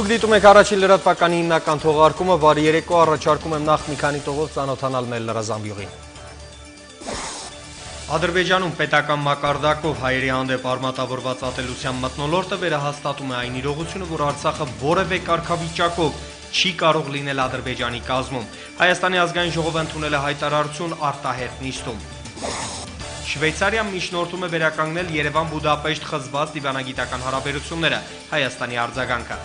Դուք դիտում եք առաջին լրատվականի հիմնական թողարկումը, բարի երեկո, առաջարկում եմ նախ մի քանի տողով ծանոթանալ մեր լրազամբյուղին։ Ադրբեջանում պետական մակարդակով հայերի հանդեպ արմատավորված ատելության մթնոլորտը վերահաստատում է այն իրողությունը, որ Արցախը որևէ կարգավիճակով չի կարող լինել Ադրբեջանի կազմում։ Հայաստանի ազգային ժողովը ընդունել է հայտարարություն արտահերթ նիստում։ Շվեյցարիան միջնորդում է վերականգնել Երևան-Բուդապեշտ խզված դիվանագիտական հարաբերությունները, Հայաստանի արձագանքը։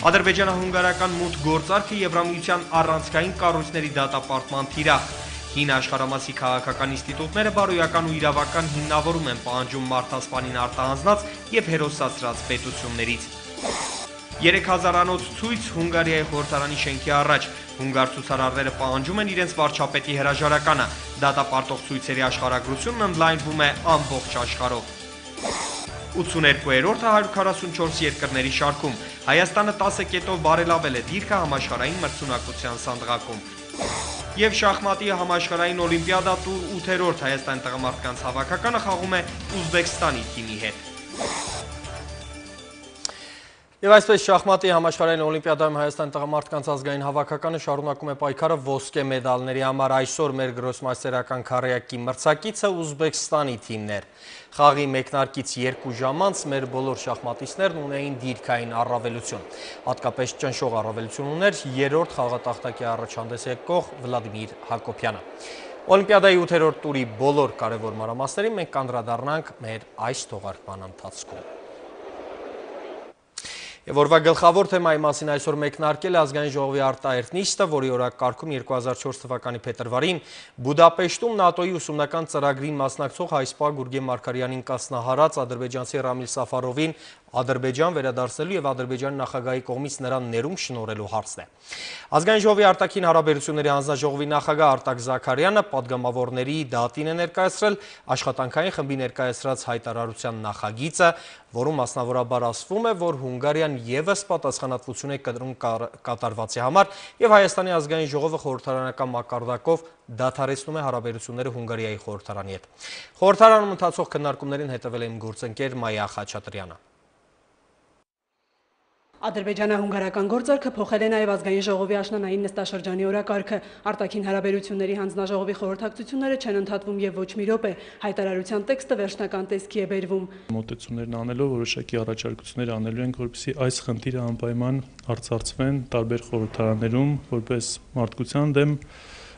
Ադրբեջանա-հունգարական մութ գործարքը Եվրամիության առանցքային կառույցների դատապարտման թիրախ։ Հին աշխարհամասի քաղաքական ինստիտուտները բարոյական ու իրավական հիմնավորում են պահանջում մարդասպանին արտահանձնած եւ հերոսացրած պետություններից։ 3000-անոց ցույց Հունգարիայի խորհրդարանի շենքի առաջ։ Հունգար ցուցարարները պահանջում են իրենց վարչապետի հրաժարականը։ Դատապարտող ցույցերի աշխարհագրությունն ընդլայնվում է ամբողջ աշխարհով։ 82-րդը 144 երկրների շարքում։ Հայաստանը 10 կետով բարելավել է դիրքը համաշխարհային մրցունակության սանդղակում։ Եվ շախմատի համաշխարհային օլիմպիադա տուր 8-րդ Հայաստանի տղամարդկանց հավաքականը խաղում է Ուզբեկստանի թիմի հետ։ Եվ այսպես շախմատի համաշխարհային օլիմպիադայում Հայաստանի տղամարդկանց ազգային հավաքականը շարունակում է պայքարը ոսկե մեդալների համար։ Այսօր մեր գրոսմայստերական քառյակի մրցակիցը Ուզբեկստանի թիմն էր։ Խաղի մեկնարկից 2 ժամ անց մեր բոլոր շախմատիստներն ունեին դիրքային առավելություն։ Հատկապես ճնշող առավելություն ուներ 3-րդ խաղատախտակի առաջ հանդես եկող Վլադիմիր Հակոբյանը։ Օլիմպիադայի 8-րդ տուրի բոլոր կարևոր մանրամասներին մենք կանդրադառնանք մեր այս թողարկման ընթացքում։ Եվ օրվա գլխավոր թեմայի մասին այսօր մեկնարկել է ազգային ժողովի արտահերթ նիստը, որի օրակարգում 2004 թվականի փետրվարին Բուդապեշտում ՆԱՏՕ-ի ուսումնական ծրագրին մասնակցող հայ-սպա Գուրգեն Մարգարյանին կասնահարած ադրբեջանցի Ռամիլ Սաֆարովին Ադրբեջան վերադարձնելու եւ Ադրբեջանի նախագահի կողմից նրան ներում շնորհելու հարցն է։ Ազգային ժողովի արտաքին հարաբերությունների հանձնաժողովի նախագահ Արտակ Զաքարյանը պատգամավորների դատին է ներկայացրել աշխատանքային խմբի ներկայացրած հայտարարության նախագիծը, որում մասնավորաբար ասվում է, որ Հունգարիան եւս պատասխանատվություն է կրում կատարվածի համար եւ Հայաստանի ազգային ժողովը խորհրդարանական մակարդակով դադարեցնում է հարաբերությունները Հունգարիայի խորհրդարանի հետ։ Խորհրդարանում ընթացող քննարկումներին հետևել է իմ գործընկեր Մայա Խաչատրյանը։ Ադրբեջանա-հունգարական գործարքը փոխել է նաև ազգային ժողովի աշնանային նստաշրջանի օրակարգը։ Արտաքին հարաբերությունների հանձնաժողովի խորհրդակցությունները չեն ընդհատվում եւ ոչ մի րոպե։ Հայտարարության տեքստը վերջնական տեսքի է բերվում։ Մոտեցումներն անելով որոշակի առաջարկություններ անելու ենք, որպեսզի այս խնդիրը անպայման արծարծվեն տարբեր խորհրդարաններում, որպես մարդկության դեմ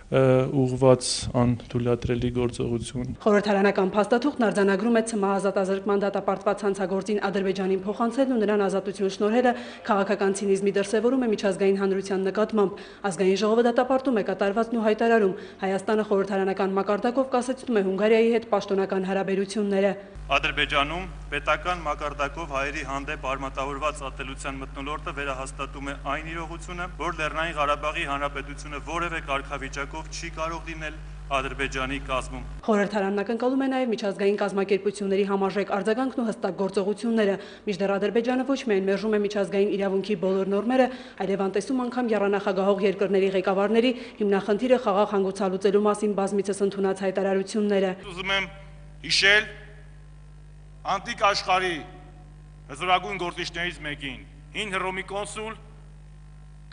ուղղված անթույլատրելի գործողություն։ Խորհրդարանական փաստաթուղթն արձանագրում է ցմահազատ ազատման դատապարտված հանցագործին Ադրբեջանին փոխանցելն ու նրան ազատություն շնորհելը քաղաքական ցինիզմի դրսևորում է միջազգային հանրության նկատմամբ։ Ազգային ժողովը դատապարտում է կատարվածն ու հայտարարում Հայաստանը խորհրդարանական մակարդակով կասեցնում է Հունգարիայի հետ պաշտոնական հարաբերությունները։ Ադրբեջանում պետական մակարդակով հայերի հանդեպ արմատավորված ատելության մթնոլորտը վերահաստատում է այն իրողությունը, որ Լեռնային Ղարաբաղի Հանրապետությունը որևէ կարգավիճակով չի կարող լինել Ադրբեջանի կազմում։ Խորհրդարանն ակնկալում է նաև միջազգային կազմակերպությունների համարժեք արձագանքն ու հստակ գործողությունները, մինչդեռ Ադրբեջանը ոչ միայն մերժում է միջազգային իրավունքի բոլոր նորմերը, այլև անտեսում անգամ եռանախագահող երկրների ղեկավարների հիմնախնդիրը խաղաղ հանգուցալուծելու մասին բազմիցս ընդունած հայտարարությունները։ Ուզում եմ հիշել անտիկ աշխարհի հզորագույն գործիչներից մեկին, հին Հռոմի կոնսուլ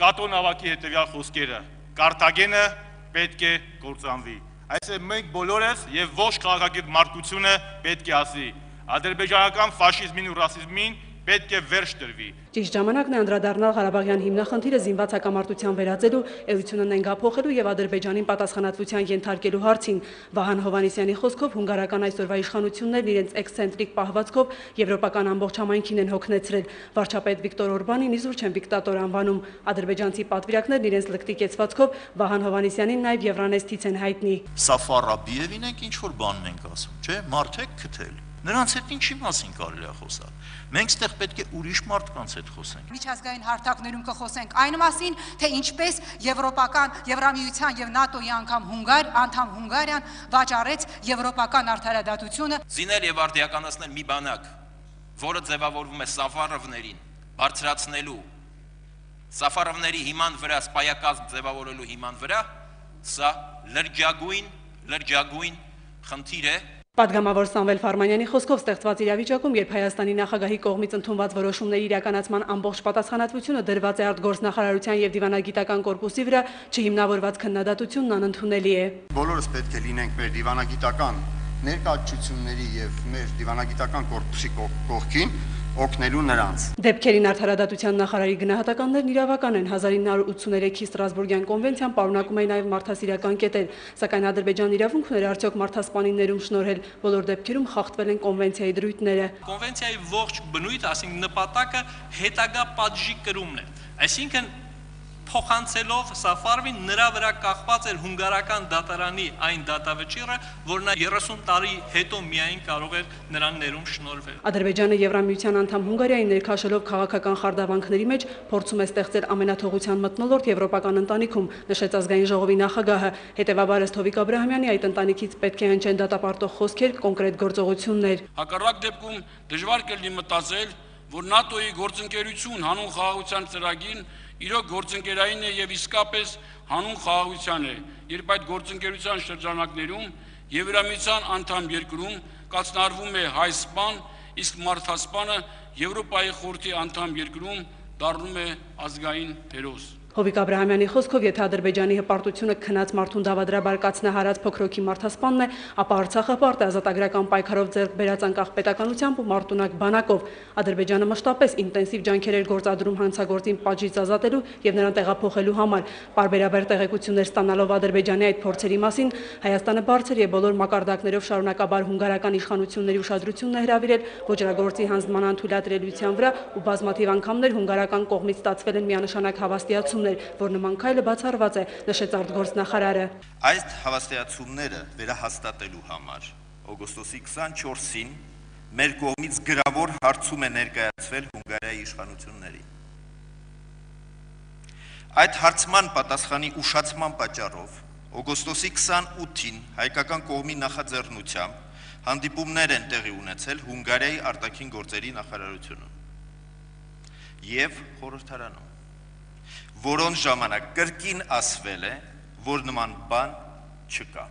Կատո Նավակի հետևյալ խոսքերը. Կարտագենը պետք է կործանվի։ Այսինքն մենք բոլորս եւ ոչ քաղաքագետ մարդկությունը պետք է ասի. ադրբեջանական ֆաշիզմին ու ռասիզմին պետք է վերջ տրվի։ Ճիշտ ժամանակն է անդրադառնալ Ղարաբաղյան հիմնախնդիրը զինված հակամարտության վերածելու, էությունը նենգափոխելու եւ Ադրբեջանին պատասխանատվության ենթարկելու հարցին։ Վահան Հովհաննիսյանի խոսքով հունգարական այսօրվա իշխանություններն իրենց էքսցենտրիկ պահվածքով եվրոպական ամբողջ համայնքին են հոգնեցրել։ Վարչապետ Վիկտոր Օրբանին իզուր չեն դիկտատոր անվանում։ Ադրբեջանցի պատվիրակներն իրենց լկտի կեցվածքով Վահան Հովհաննիսյանին նաեւ Եվրանեստից են հայտնի։ Սաֆարաբիևին ենք ինչ որ բան ենք ասում, չէ՞, մարդ եք քթել։ Նրանց հետ ինչի մասին կարելի է խոսալ։ Մենք ստեղ պետք է ուրիշ մարդկանց հետ խոսենք։ Միջազգային հարթակներում կխոսենք այն մասին, թե ինչպես եվրոպական Եվրամիության եւ ՆԱՏՕ-ի անդամ Հունգարիան վաճառեց եվրոպական արդարադատությունը։ Զինել եւ արդիականացնել մի բանակ, որը ձևավորվում է Սաֆարովներին բարձրացնելու, Սաֆարովների հիման վրա սպայակազմ ձևավորելու հիման վրա, սա լրջագույն խնդիր է Պատգամավոր Սամվել Ֆարմանյանի խոսքով ստեղծված իրավիճակում, երբ Հայաստանի նախագահի կողմից ընդունված որոշումների իրականացման ամբողջ պատասխանատվությունը դրված է արտգործնախարարության եւ դիվանագիտական կորպուսի վրա, չհիմնավորված քննադատությունն անընդունելի է։ Բոլորս պետք է լինենք մեր դիվանագիտական ներկայացությունների եւ մեր դիվանագիտական կորպուսի կողքին օգնելու նրանց։ Դեպքերին արդարադատության նախարարի գնահատականներն իրավական են։ 1983-ի Ստրասբուրգյան կոնվենցիան պարունակում է նաև մարդասիրական կետեր, սակայն Ադրբեջանի իրավունք ուներ արդյոք մարդասպանիներում շնորհել, բոլոր դեպքերում խախտվել են կոնվենցիայի դրույթները։ Կոնվենցիայի ողջ բնույթը, այսինքն նպատակը հետագա պատժի կրումն է։ Այսինքն փոխանցելով Սաֆարովին նրա վրա կախված էր հունգարական դատարանի այն դատավճիռը, որ նա 30 տարի հետո միայն կարող էր նրան ներում շնորհվել։ Ադրբեջանը Եվրամիության անդամ Հունգարիային ներքաշելով քաղաքական խարդավանքների մեջ փորձում է ստեղծել ամենաթողության մթնոլորտ եվրոպական ընտանիքում, նշեց ազգային ժողովի նախագահը։ Հետևաբար ըստ Հովիկ Աբրահամյանի այդ ընտանիքից պետք է հնչեն դատապարտող խոսքեր, կոնկրետ գործողություններ։ Հակառակ դեպքում դժվար կլինի մտածել, որ ՆԱՏՕ-ի գործընկերություն հանուն խաղաղության ծրագիրն իրոք գործընկերային է եւ իսկապես հանուն խաղաղության է, երբ այդ գործընկերության շրջանակներում Եվրամիության անդամ երկրում կազմարվում է հայ սպան, իսկ մարդասպանը Եվրոպայի խորհրդի անդամ երկրում դառնում է ազգային հերոս։ Հովիկ Աբրահամյանի խոսքով, եթե Ադրբեջանի հպարտությունը քնած մարդուն դավադրաբար կացնահարած փոքրոքի մարդասպանն է, ապա Արցախը պարտ է ազատագրական պայքարով ձեռք բերած անկախ պետականությամբ ու մարտունակ բանակով։ Ադրբեջանը մշտապես ինտենսիվ ջանքեր էր գործադրում հանցագործին պատժից ազատելու եւ նրան տեղափոխելու համար։ Պարբերաբար տեղեկություններ ստանալով Ադրբեջանի այդ փորձերի մասին, Հայաստանը բարձր եւ բոլոր մակարդակներով շարունակաբար հունգարական իշխանությունների ուշադրությունն է հրավիրել ոճրագործի հանձնման անթույլատրելիության վրա ու բազմաթիվ անգամներ հունգարական կողմից ստացվել են միանշանակ հավաստիացում, որ նման քայլը բացառված է, նշեց արտգործնախարարը։ Այդ հավաստիացումները վերահաստատելու համար օգոստոսի 24-ին մեր կողմից գրավոր հարցում է ներկայացվել Հունգարիայի իշխանություններին։ Այդ հարցման պատասխանի ուշացման պատճառով օգոստոսի 28-ին հայկական կողմի նախաձեռնությամբ հանդիպումներ են տեղի ունեցել Հունգարիայի արտաքին գործերի նախարարությունում եւ խորհրդարանում, որոնց ժամանակ կրկին ասվել է, որ նման բան չկա։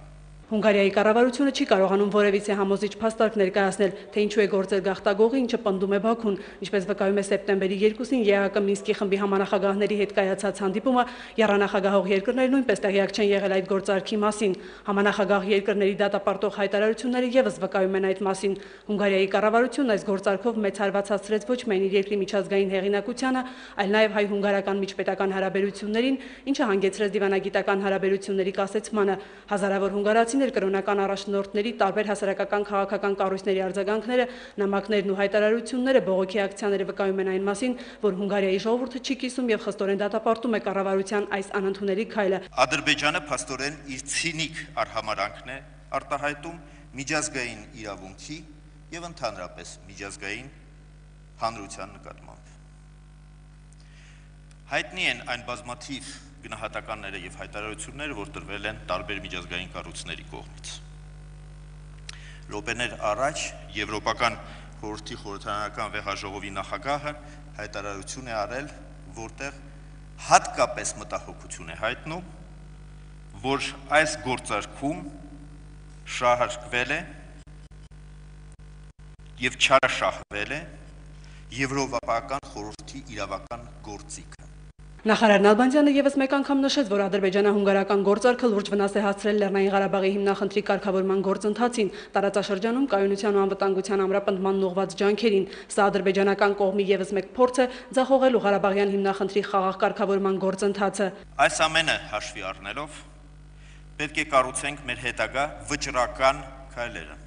Հունգարիայի կառավարությունը չի կարողանում որևիցե համոզիչ փաստարկ ներկայացնել, թե ինչու է գործել գաղթագողը, ինչը պնդում է Բաքուն, ինչպես վկայում է սեպտեմբերի 2-ին ԵԱՀԿ Մինսկի խմբի համանախագահների հետ կայացած հանդիպումը, եռանախագահող երկրները նույնպես տեղյակ չեն եղել այդ գործարքի մասին։ Համանախագահ երկրների դատապարտող հայտարարությունները եւս վկայում են այդ մասին։ Հունգարիայի կառավարությունն այս գործարքով մեծ հարված հասցրեց ոչ միայն իր երկրի միջազգային հեղինակությանը, այլ նաեւ հայ-հունգարական միջպետական հարաբերություններին, ինչը հանգեցրեց դիվանագիտական հարաբերությունների կասեցմանը։ Հազարավոր հունգարացի կրոնական առաջնորդների տարբեր հասարակական քաղաքական կառույցների արձագանքները, նամակներն ու հայտարարությունները, բողոքի ակցիաները վկայում են այն մասին, որ Հունգարիայի ժողովուրդը չի կիսում եւ խստորեն դատապարտում է կառավարության այս անընդունելի քայլը։ Ադրբեջանը փաստորեն իր ցինիկ արհամարանքն է արտահայտում միջազգային իրավունքի եւ ընդհանրապես միջազգային հանրության նկատմամբ։ Հայտնի են այն բազմաթիվ գնահատականները եւ հայտարարությունները, որ տրվել են տարբեր միջազգային կառույցների կողմից։ Րոպեներ առաջ Եվրոպական խորհրդի խորհրդարանական վեհաժողովի նախագահը հայտարարություն է արել, որտեղ հատկապես մտահոգություն է հայտնում, որ այս գործարքում շահարկվել է եւ չարաշահվել է Եվրոպական խորհրդի իրավական գործիքը։ Նախարար Նալբանդյանը եւս մեկ անգամ նշեց, որ ադրբեջանա-հունգարական գործարքը լուրջ վնաս է հասցրել Լեռնային Ղարաբաղի հիմնախնդրի կարգավորման գործընթացին, տարածաշրջանում կայունության ու անվտանգության ամրապնդմանն ուղղված ջանքերին։ Սա ադրբեջանական կողմի եւս մեկ փորձ է ձախողելու Ղարաբաղյան հիմնախնդրի խաղաղ կարգավորման գործընթացը։ Այս ամենը հաշվի առնելով պետք է կառուցենք մեր հետագա վճռական քայլերը։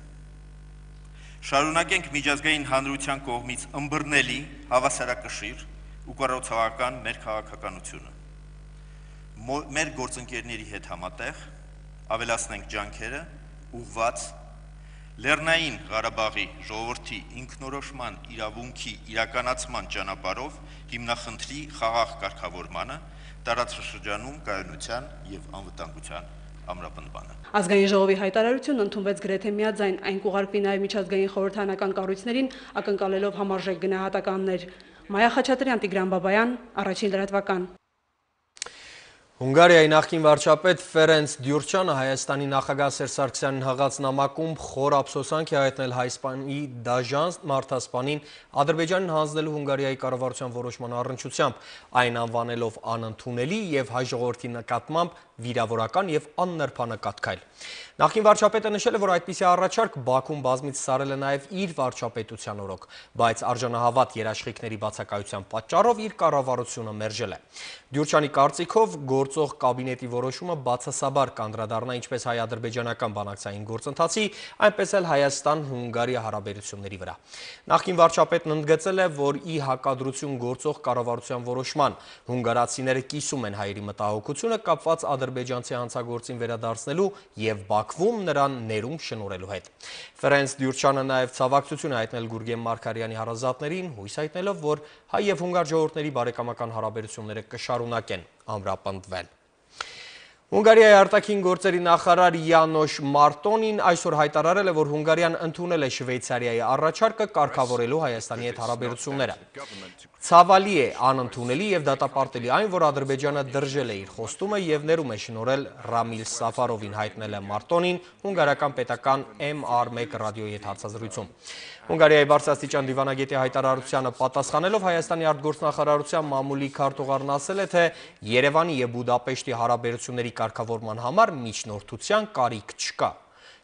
Շարունակենք միջազգային հանրության կողմից ըմբռնելի հավասարակշիռ ու կառուցողական մեր քաղաքականությունը։ Մեր գործընկերների հետ համատեղ ավելացնենք ջանքերը ուղղված Լեռնային Ղարաբաղի ժողովրդի ինքնորոշման իրավունքի իրականացման ճանապարհով հիմնախնդրի խաղաղ կարգավորմանը, տարածաշրջանում կայունության եւ անվտանգության ամրապնդմանը։ Ազգային ժողովի հայտարարությունն ընդունվեց գրեթե միաձայն, այն կուղարկվի նաեւ միջազգային խորհրդարանական կառույցներին, ակնկալելով համարժեք գնահատականներ։ Մայա Խաչատրյան, Տիգրան Բաբայան, Առաջին լրատվական։ Հունգարիայի նախկին վարչապետ Ֆերենց Դյուրչյանը Հայաստանի նախագահ Սերժ Սարգսյանին հղած նամակում խոր ափսոսանք է հայտնել Հայաստանի դաժան մարդասպանին Ադրբեջանին հանձնելու Հունգարիայի կառավարության որոշման առնչությամբ, այն անվանելով անընդունելի եւ հայ ժողովրդի նկատմամբ վիրավորական եւ աննրբանկատ քայլ։ Նախկին վարչապետը նշել է, որ այդպիսի առաջարկ Բաքուն բազմից սարել է նաեւ իր վարչապետության օրոք, բայց արժանահավատ երաշխիքների բացակայության պատճառով իր կառավարությունը մերժել է։ Դյուրչյանի կարծիքով գործող կաբինետի որոշումը բացասաբար կանդրադառնա ինչպես հայ-ադրբեջանական բանակցային գործընթացի, այնպես էլ Հայաստան-Հունգարիա հարաբերությունների վրա։ Նախկին վարչապետն ընդգծել է, որ ի հակադրություն գործող կառավարության որոշման հունգարացիները կիսում են հայերի մտահոգությունը կապված ադրբեջանցի հանցագործին վերադարձնելու եւ Բաքվում նրան ներում շնորհելու հետ։ Ֆերենց Դյուրչյանը նաեւ ցավակցություն է հայտնել Գուրգեն Մարգարյանի հարազատներին, հույս հայտնելով, որ հայ եւ հունգար ժողովուրդների բարեկամական հարաբերությունները կշարունակեն ամրապնդվել։ Հունգարիայի արտաքին գործերի նախարար Յանոշ Մարտոնին այսօր հայտարարել է, որ Հունգարիան ընդունել է Շվեյցարիայի առաջարկը կարգավորելու Հայաստանի հետ հարաբերությունները։ Ցավալի է, անընդունելի եւ դատապարտելի այն, որ Ադրբեջանը դրժել է իր խոստումը եւ ներում է շնորհել Ռամիլ Սաֆարովին, հայտնել է Մարտոնին հունգարական պետական MR1 ռադիոյի հետ հացազրույցում։ Հունգարիայի բարձրաստիճան դիվանագետի հայտարարությանը պատասխանելով Հայաստանի արտգործնախարարության մամուլի քարտուղարն ասել է, թե Երևանի եւ Բուդապեշտի հարաբերությունների կարգավորման համար միջնորդության կարիք չկա։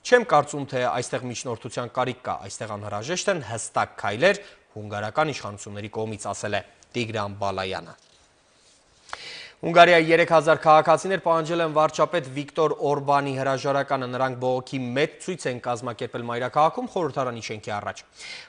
Չեմ կարծում, թե այստեղ միջնորդության կարիք կա, այստեղ անհրաժեշտ են հստակ քայլեր հունգարական իշխանությունների կողմից, ասել է Տիգրան Բալայանը։ Հունգարիայի 3000 քաղաքացիներ պահանջել են վարչապետ Վիկտոր Օրբանի հրաժարականը, նրանք բողոքի մեծ ցույց են կազմակերպել մայրաքաղաքում խորհրդարանի շենքի առաջ։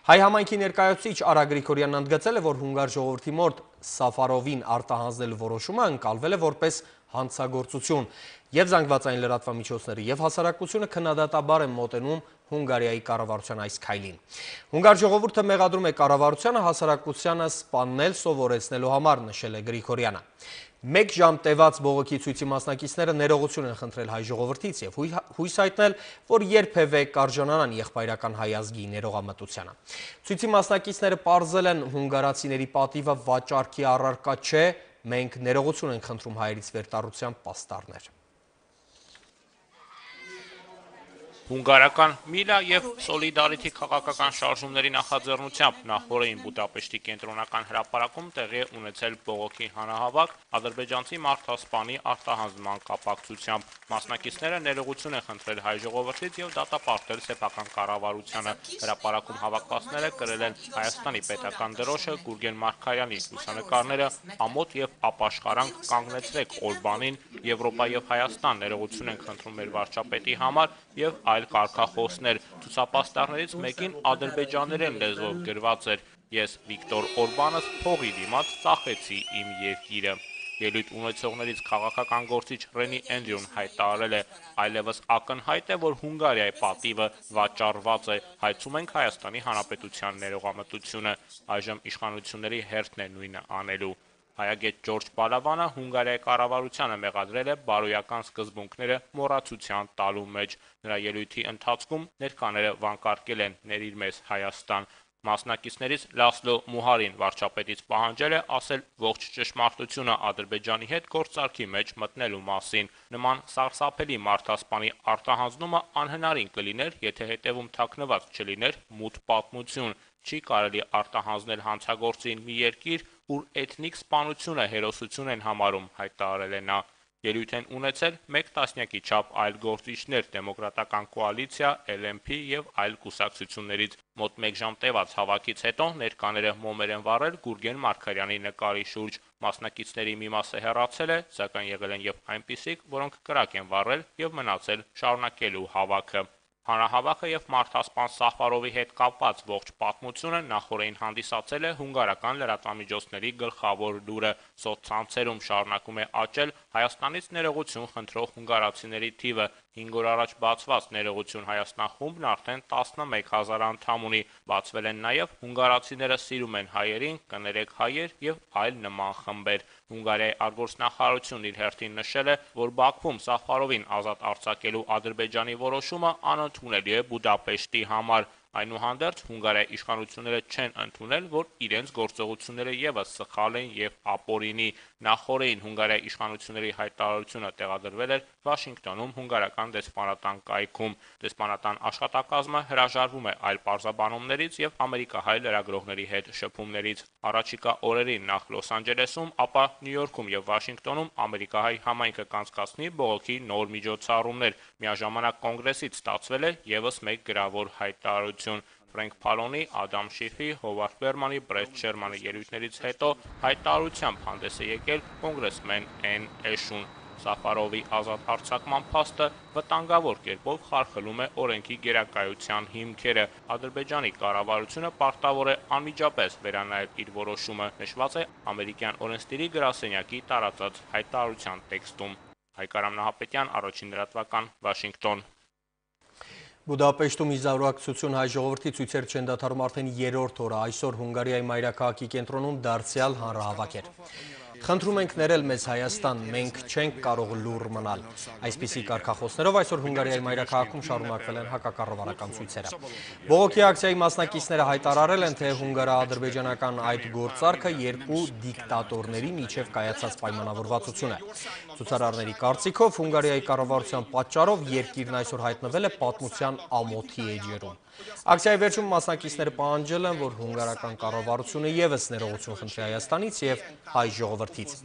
Հայ համայնքի ներկայացուցիչ Արա Գրիգորյանն ընդգծել է, որ հունգար ժողովրդի մոտ Սաֆարովին արտահանձնելու որոշումը ընկալվել է որպես հանցագործություն, եւ զանգվածային լրատվամիջոցները եւ հասարակությունը քննադատաբար են մոտենում Հունգարիայի կառավարության այս քայլին։ Հունգար ժողովուրդը մեղադրում է կառավարությանը հասարակությանը սպանել սովորեցնելու համար, նշել է Գրիգորյանը։ Մեկ ժամ տևած բողոքի ցույցի մասնակիցները ներողություն են խնդրել հայ ժողովրդից եւ հույս հայտնել, որ երբևէ կարժանանան եղբայրական հայ ազգի ներողամտությանը։ Ցույցի մասնակիցները պարզել են հունգարացիների պատիվը վաճառքի առարկա չէ, մենք ներողություն ենք խնդրում հայերից վերտառության պաստառներ։ Հունգարական Միլա եւ Սոլիդարիթի քաղաքական շարժումների նախաձեռնությամբ նախորդին Բուդապեշտի կենտրոնական հրապարակում տեղի ունեցել բողոքի հանրահավաք ադրբեջանցի մարդասպանի արտահանձնման կապակցությամբ։ Մասնակիցները ներողություն են խնդրել հայ ժողովրդից եւ դատապարտել սեփական կառավարությանը։ Հրապարակում հավաքվածները կրել են Հայաստանի պետական դրոշը, Գուրգեն Մարգարյանի լուսանկարները, ամոթ եւ ապաշխարանք կանգնեցրեք Օրբանին, Եվրոպա եւ Հայաստան, ներողություն են խնդրում մեր վարչապետի համար եւ այլ կարգախոսներ։ Ցուցապաստառներից մեկին ադրբեջաներեն լեզվով գրված էր. Ես Վիկտոր Օրբանս փողի դիմաց ծախեցի իմ երկիրը։ Ելույթ ունեցողներից քաղաքական գործիչ Ռենի Էնդրյուն հայտարարել է. այլևս ակնհայտ է, որ Հունգարիայի պատիվը վաճառված է, հայցում ենք Հայաստանի Հանրապետության ներողամտությունը, այժմ իշխանությունների հերթն է նույնը անելու։ Հայագետ Ջորջ Բալավանը Հունգարիայի կառավարությանը մեղադրել է բարոյական սկզբունքները մոռացության տալու մեջ։ Նրա ելույթի ընթացքում ներկաները վանկարկել են «Ների մեզ Հայաստան»։ Մասնակիցներից Լասլո Մուհարին վարչապետից պահանջել է ասել ողջ ճշմարտությունը Ադրբեջանի հետ գործարքի մեջ մտնելու մասին։ Նման սարսափելի մարդասպանի արտահանձնումը անհնարին կլիներ, եթե հետևում թաքնված չլիներ մութ պատմություն։ Չի կարելի արտահանձնել հանցագործին մի երկիր, ուր էթնիկ սպանությունը հերոսություն են համարում, հայտարարել է նա։ Ելույթ են ունեցել մեկ տասնյակի չափ այլ գործիչներ, Դեմոկրատական կոալիցիա, LMP եւ այլ կուսակցություններից։ Մոտ մեկ ժամ տևած հավաքից հետո ներկաները մոմեր են վառել Գուրգեն Մարգարյանի նկարի շուրջ։ Մասնակիցների մի մասը հեռացել է, սակայն եղել են եւ այնպիսիք, որոնք կրակ են վառել եւ մնացել շարունակելու հավաքը։ Հանրահավաքը եւ մարդասպան Սաֆարովի հետ կապված ողջ պատմությունը նախորդին հանդիսացել է հունգարական լրատվամիջոցների գլխավոր լուրը։ Սոցցանցերում շարունակում է աճել Հայաստանից ներողություն խնդրող հունգարացիների թիվը։ 5 օր առաջ բացված Ներողություն Հայաստան խումբն արդեն 11000 անդամ ունի։ Բացվել են նաև հունգարացիները սիրում են հայերին, կներեք հայեր եւ այլ նման խմբեր։ Հունգարիայի արտգործնախարարությունն իր հերթին նշել է, որ Բաքվում Սաֆարովին ազատ արձակելու Ադրբեջանի որոշումը անընդունելի է Բուդապեշտի համար։ Այնուհանդերձ Հունգարիայի իշխանությունները չեն ընդունել, որ իրենց գործողությունները եւս սխալ են եւ ապօրինի։ Նախորդին Հունգարիայի իշխանությունների հայտարարությունը տեղադրվել էր Վաշինգտոնում հունգարական դեսպանատան կայքում։ Դեսպանատան աշխատակազմը հրաժարվում է այլ պարզաբանումներից եւ ամերիկահայ լրագրողների հետ շփումներից։ Առաջիկա օրերին նախ Լոս Անջելեսում, ապա Նյու Յորքում եւ Վաշինգտոնում ամերիկահայ համայնքը կանցկացնի բողոքի նոր միջոցառումներ։ Միաժամանակ կոնգրեսից ստացվել է եւս մեկ գրավոր հայտարարություն։ Ֆրենկ Փալոնի, Ադամ Շիֆի, Հովարդ Բերմանի, Բրետ Շերմանի ելույթներից հետո հայտարարությամբ հանդես է եկել կոնգրեսմեն Էն Էշուն։ Սաֆարովի ազատ արձակման փաստը վտանգավոր կերպով խարխլում է օրենքի գերակայության հիմքերը։ Ադրբեջանի կառավարությունը պարտավոր է անմիջապես վերանայել իր որոշումը, նշված է ամերիկյան օրենսդիրի գրասենյակի տարածած հայտարարության տեքստում։ Հայկարամ Նահապետյան, Առաջին լրատվական, Վաշինգտոն։ Բուդապեշտում իզարուակցություն հայ ժողովրդի ցույցեր չեն դադարում արդեն 3-րդ օրը, այսօր Հունգարիայի մայրաքաղաքի կենտրոնում դարձյալ հանրահավաք էր։ Խնդրում ենք ներել մեզ Հայաստան, մենք չենք կարող լուռ մնալ։ Այսպիսի կարգախոսներով այսօր Հունգարիայի մայրաքաղաքում շարունակվել են հակակառավարական ցույցերը։ Բողոքի ակցիայի մասնակիցները հայտարարել են, թե հունգարա-ադրբեջանական այդ գործարքը երկու դիկտատորների միջև կայացած պայմանավորվածություն է։ Ցուցարարների կարծիքով Հունգարիայի կառավարության պատճառով երկիրն այսօր հայտնվել է պատմության ամոթի էջերում։ Ակցիայի վերջում մասնակիցները պահանջել են, որ հունգարական կառավարությունը ևս ներողություն խնդրի Հայաստանից եւ հայ ժողովրդից։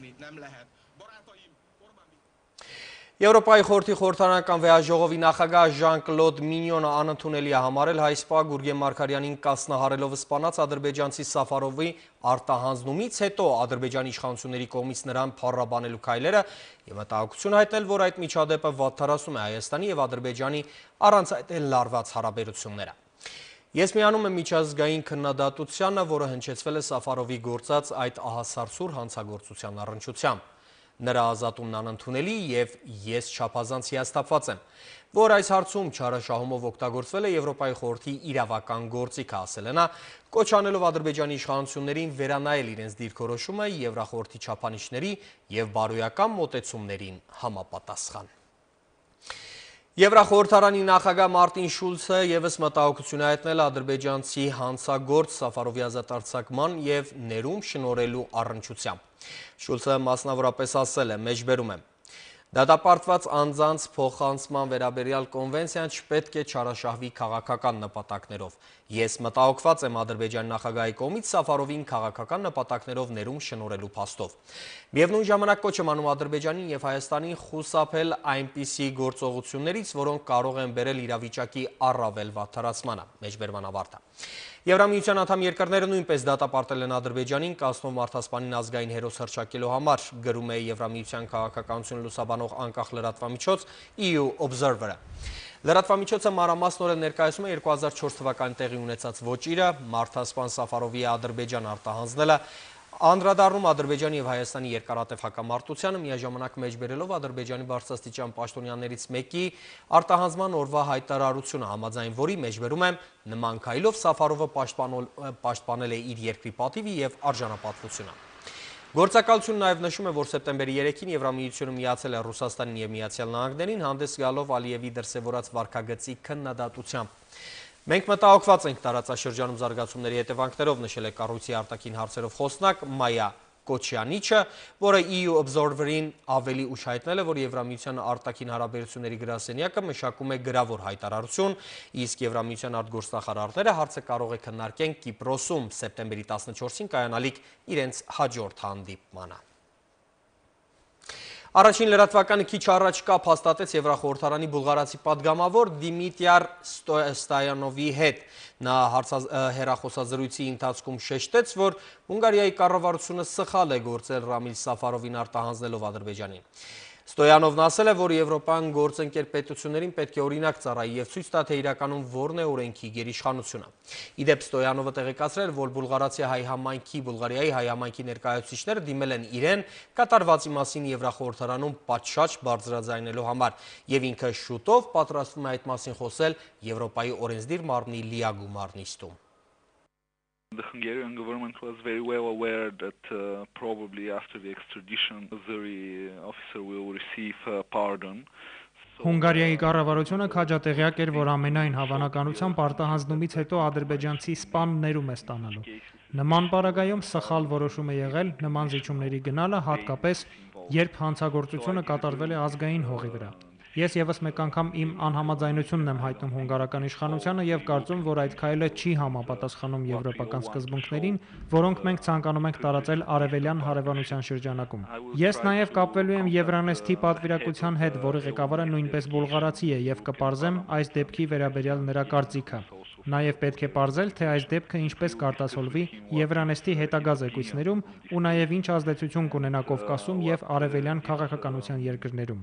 Եվրոպայի խորհրդի խորհրդարանական վեհաժողովի նախագահ Ժան-Կլոդ Մինյոնը անընդունելի է համարել հայ սպա Գուրգեն Մարգարյանին կասնահարելով սպանած ադրբեջանցի Սաֆարովի արտահանձնումից հետո Ադրբեջանի իշխանությունների կողմից նրան փառաբանելու քայլերը եւ մտահոգություն հայտնել, որ այդ միջադեպը վատթարացում է Հայաստանի եւ Ադրբեջանի առանց այդ էլ լարված հարաբերությունները։ Ես միանում եմ միջազգային քննադատությանը, որը հնչեցվել է Սաֆարովի գործած այդ ահասարսուր հանցագործության առնչությամբ։ Նրա ազատումն անընդունելի եւ ես չափազանց հիասթափված եմ, որ այս հարցում չարաշահումով օգտագործվել է Եվրոպայի խորհրդի իրավական գործիքը, ասել է նա, կոչ անելով Ադրբեջանի իշխանություններին վերանայել իրենց դիրքորոշումը Եվրախորհրդի չափանիշների եւ բարոյական մոտեցումներին համապատասխան։ Եվրախորհրդարանի նախագահ Մարտին Շուլցը եւս մտահոգություն է հայտնել ադրբեջանցի հանցագործ Սաֆարովի ազատարձակման եւ ներում շնորհելու առնչությամբ։ Շուլցը մասնավորապես ասել է. «Մեջբերում եմ. Դատապարտված անձանց փոխանցման վերաբերյալ կոնվենցիան չպետք է չարաշահվի քաղաքական նպատակներով։ Ես մտահոգված եմ Ադրբեջանի նախագահի կողմից Սաֆարովին քաղաքական նպատակներով ներում շնորհելու փաստով։ Միևնույն ժամանակ կոչ եմ անում Ադրբեջանին եւ Հայաստանին խուսափել այնպիսի գործողություններից, որոնք կարող են բերել իրավիճակի առավել վատթարացմանը»։ Մեջբերման ավարտը։ Եվրամիության անդամ երկրները նույնպես դատապարտել են Ադրբեջանին կազմով մարդասպանին ազգային հերոս հռչակելու համար, գրում է Եվրամիության քաղաքականությունը լուսաբանող անկախ լրատվամիջոց EU Observer-ը։ Լրատվամիջոցը մանրամասնորեն ներկայացում է 2004 թվականին տեղի ունեցած ոճիրը, մարդասպան Սաֆարովի Ադրբեջան արտահանձնելը, անդրադառնում Ադրբեջանի եւ Հայաստանի երկարատև հակամարտությանը, միաժամանակ մեջբերելով Ադրբեջանի բարձրաստիճան պաշտոնյաներից մեկի արտահանձնման օրվա հայտարարությունը, համաձայն որի մեջբերում եմ նման քայլով Սաֆարովը պաշտպանել է իր երկրի պատիվը եւ արժանապատվությունը։ Գործակալությունն նաև նշում է, որ սեպտեմբերի 3-ին Եվրամիությունը միացել է Ռուսաստանին եւ Միացյալ Նահանգներին հանդես գալով Ալիևի դրսևորած վարքագծի քննադատությամբ։ Մենք մտահոգված ենք տարածաշրջանում զարգացումների հետևանքներով, նշել է կառույցի արտաքին հարցերով խոսնակ Մայա Կոչյանիչը, որը EU Observer-ին ավելի ուշ հայտնել է, որ Եվրամիության արտաքին հարաբերությունների գրասենյակը մշակում է գրավոր հայտարարություն, իսկ Եվրամիության արտգործնախարարները հարցը կարող է քննարկեն Կիպրոսում սեպտեմբերի 14-ին կայանալիք իրենց հաջորդ հանդիպմանը։ Առաջին լրատվականը քիչ առաջ կապ հաստատեց Եվրախորհրդարանի բուլղարացի падգամավոր Դիմիտրիար Ստոյանովի հետ։ Նա հեռախոսազրույցի ընթացքում շեշտեց, որ Հունգարիայի կառավարությունը սխալ է գործել Ռամիլ Սաֆարովին արտահանձնելով Ադրբեջանին։ Ստոյանովն ասել է, որ Եվրոպան գործընկեր պետություններին պետք է օրինակ ծառայի եւ ցույց տա, թե իրականում որն է օրենքի գերիշխանությունը։ Իդեպ Ստոյանովը տեղեկացրել, որ բուլղարացի հայ համայնքի, Բուլղարիայի հայ համայնքի ներկայացուցիչները դիմել են իրեն կատարվածի մասին Եվրախորհրդարանում պատշաճ բարձրաձայնելու համար, եւ ինքը շուտով պատրաստվում է այդ մասին խոսել Եվրոպայի օրենսդիր մարմնի լիագումար նիստում։ The Hungarian government was very well aware that probably after the extradition, the officer will receive pardon. Հունգարիայի կառավարությունը քաջատեղյակ էր, որ ամենայն հավանականությամբ արտահանձնումից հետո ադրբեջանցի սպան ներում է ստանալու։ Նման պարագայում սխալ որոշում է եղել նման զիջումների գնալը, հատկապես երբ հանցագործությունը կատարվել է ազգային հողի վրա։ Ես եւս մեկ անգամ իմ անհամաձայնությունն եմ հայտնում հունգարական իշխանությանը եւ կարծում, որ այդ քայլը չի համապատասխանում եվրոպական սկզբունքներին, որոնք մենք ցանկանում ենք տարածել արևելյան հարևանության շրջանակում։ Ես նաեւ կապվելու եմ Եվրանեստի պատվիրակության հետ, որի ղեկավարը նույնպես բուլղարացի է եւ կպարզեմ այս դեպքի վերաբերյալ նրա կարծիքը։ Նաեւ պետք է պարզել, թե այս դեպքը ինչպես կարտացոլվի Եվրանեստի հետագա զեկույցներում ու նաեւ ինչ ազդեցություն կունենա Կովկասում եւ արևելյան քաղաքականության երկրներում։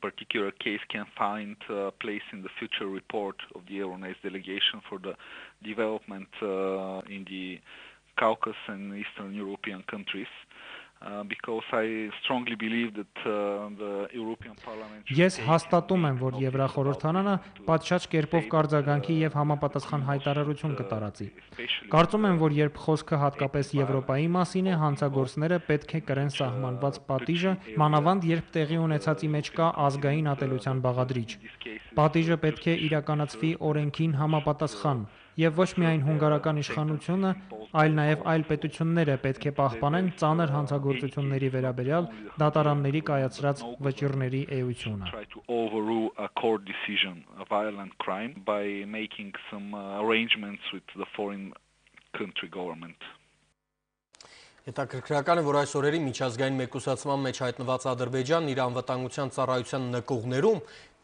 Particular case can find place in the future report of the Euronest delegation for the development in the Caucasus and Eastern European countries. Because I strongly believe that the European Parliament Ես հաստատում եմ, որ Եվրախորհրդարանը պատշաճ կերպով կարձագանքի եւ համապատասխան հայտարարություն կտարածի։ Կարծում եմ, որ երբ խոսքը հատկապես Եվրոպայի մասին է, հանցագործները պետք է կրեն սահմանված պատիժը, մանավանդ երբ տեղի ունեցածի մեջ կա ազգային ատելության բաղադրիչ։ Պատիժը պետք է իրականացվի օրենքին համապատասխան, եւ ոչ միայն հունգարական իշխանությունը, այլ նաեւ այլ պետությունները պետք է պահպանեն ծանր հանցագործությունների վերաբերյալ դատարանների կայացրած վճիռների էությունը։ Հետաքրքրական է, որ այս օրերի միջազգային մեկուսացման մեջ հայտնված Ադրբեջանն իր անվտանգության ծառայության նկուղներում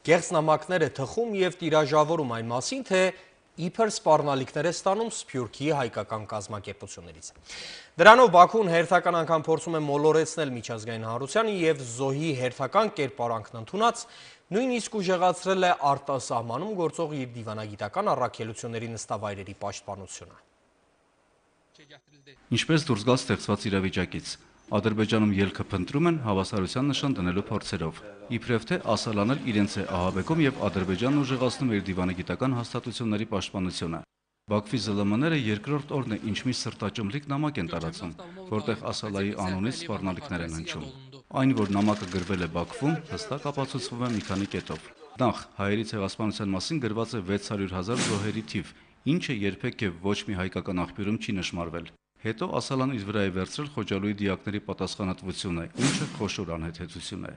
կեղծ նամակներ է թխում եւ տիրաժավորում այն մասին, թե իբր սպառնալիքներ է ստանում Սփյուռքի հայկական կազմակերպություններից։ Դրանով Բաքուն հերթական անգամ փորձում է մոլորեցնել միջազգային հանրությանը եւ զոհի հերթական կերպարանքն ընդունած, նույնիսկ ուժեղացրել է արտասահմանում գործող իր դիվանագիտական առաքելությունների նստավայրերի պաշտպանությունը։ Ինչպես դուրս գալ ստեղծված իրավիճակից, Ադրբեջանում ելքը փնտրում են հավասարության նշան դնելու փորձերով։ Իբրև թե Ասալան էլ իրենց է ահաբեկում եւ Ադրբեջանն ուժեղացնում իր դիվանագիտական հաստատությունների պաշտպանությունը։ Բաքվի ԶԼՄ-ները երկրորդ օրն է ինչ մի սրտաճմլիկ նամակ են տարածում, որտեղ Ասալայի անունից սպառնալիքներ են հնչում։ Այն, որ նամակը գրվել է Բաքվում, հստակ ապացուցվում է մի քանի կետով։ Նախ հայերի ցեղասպանության մասին գրված է 600,000 զոհերի թիվ, ինչը երբեք եւ ոչ մի հայկական աղբյուրում չի նշմարվել։ Հետո Ասալան իր վրա է վերցրել Խոջալույի դիակների պատասխանատվությունը, ինչը խոշոր անհեթեթություն է։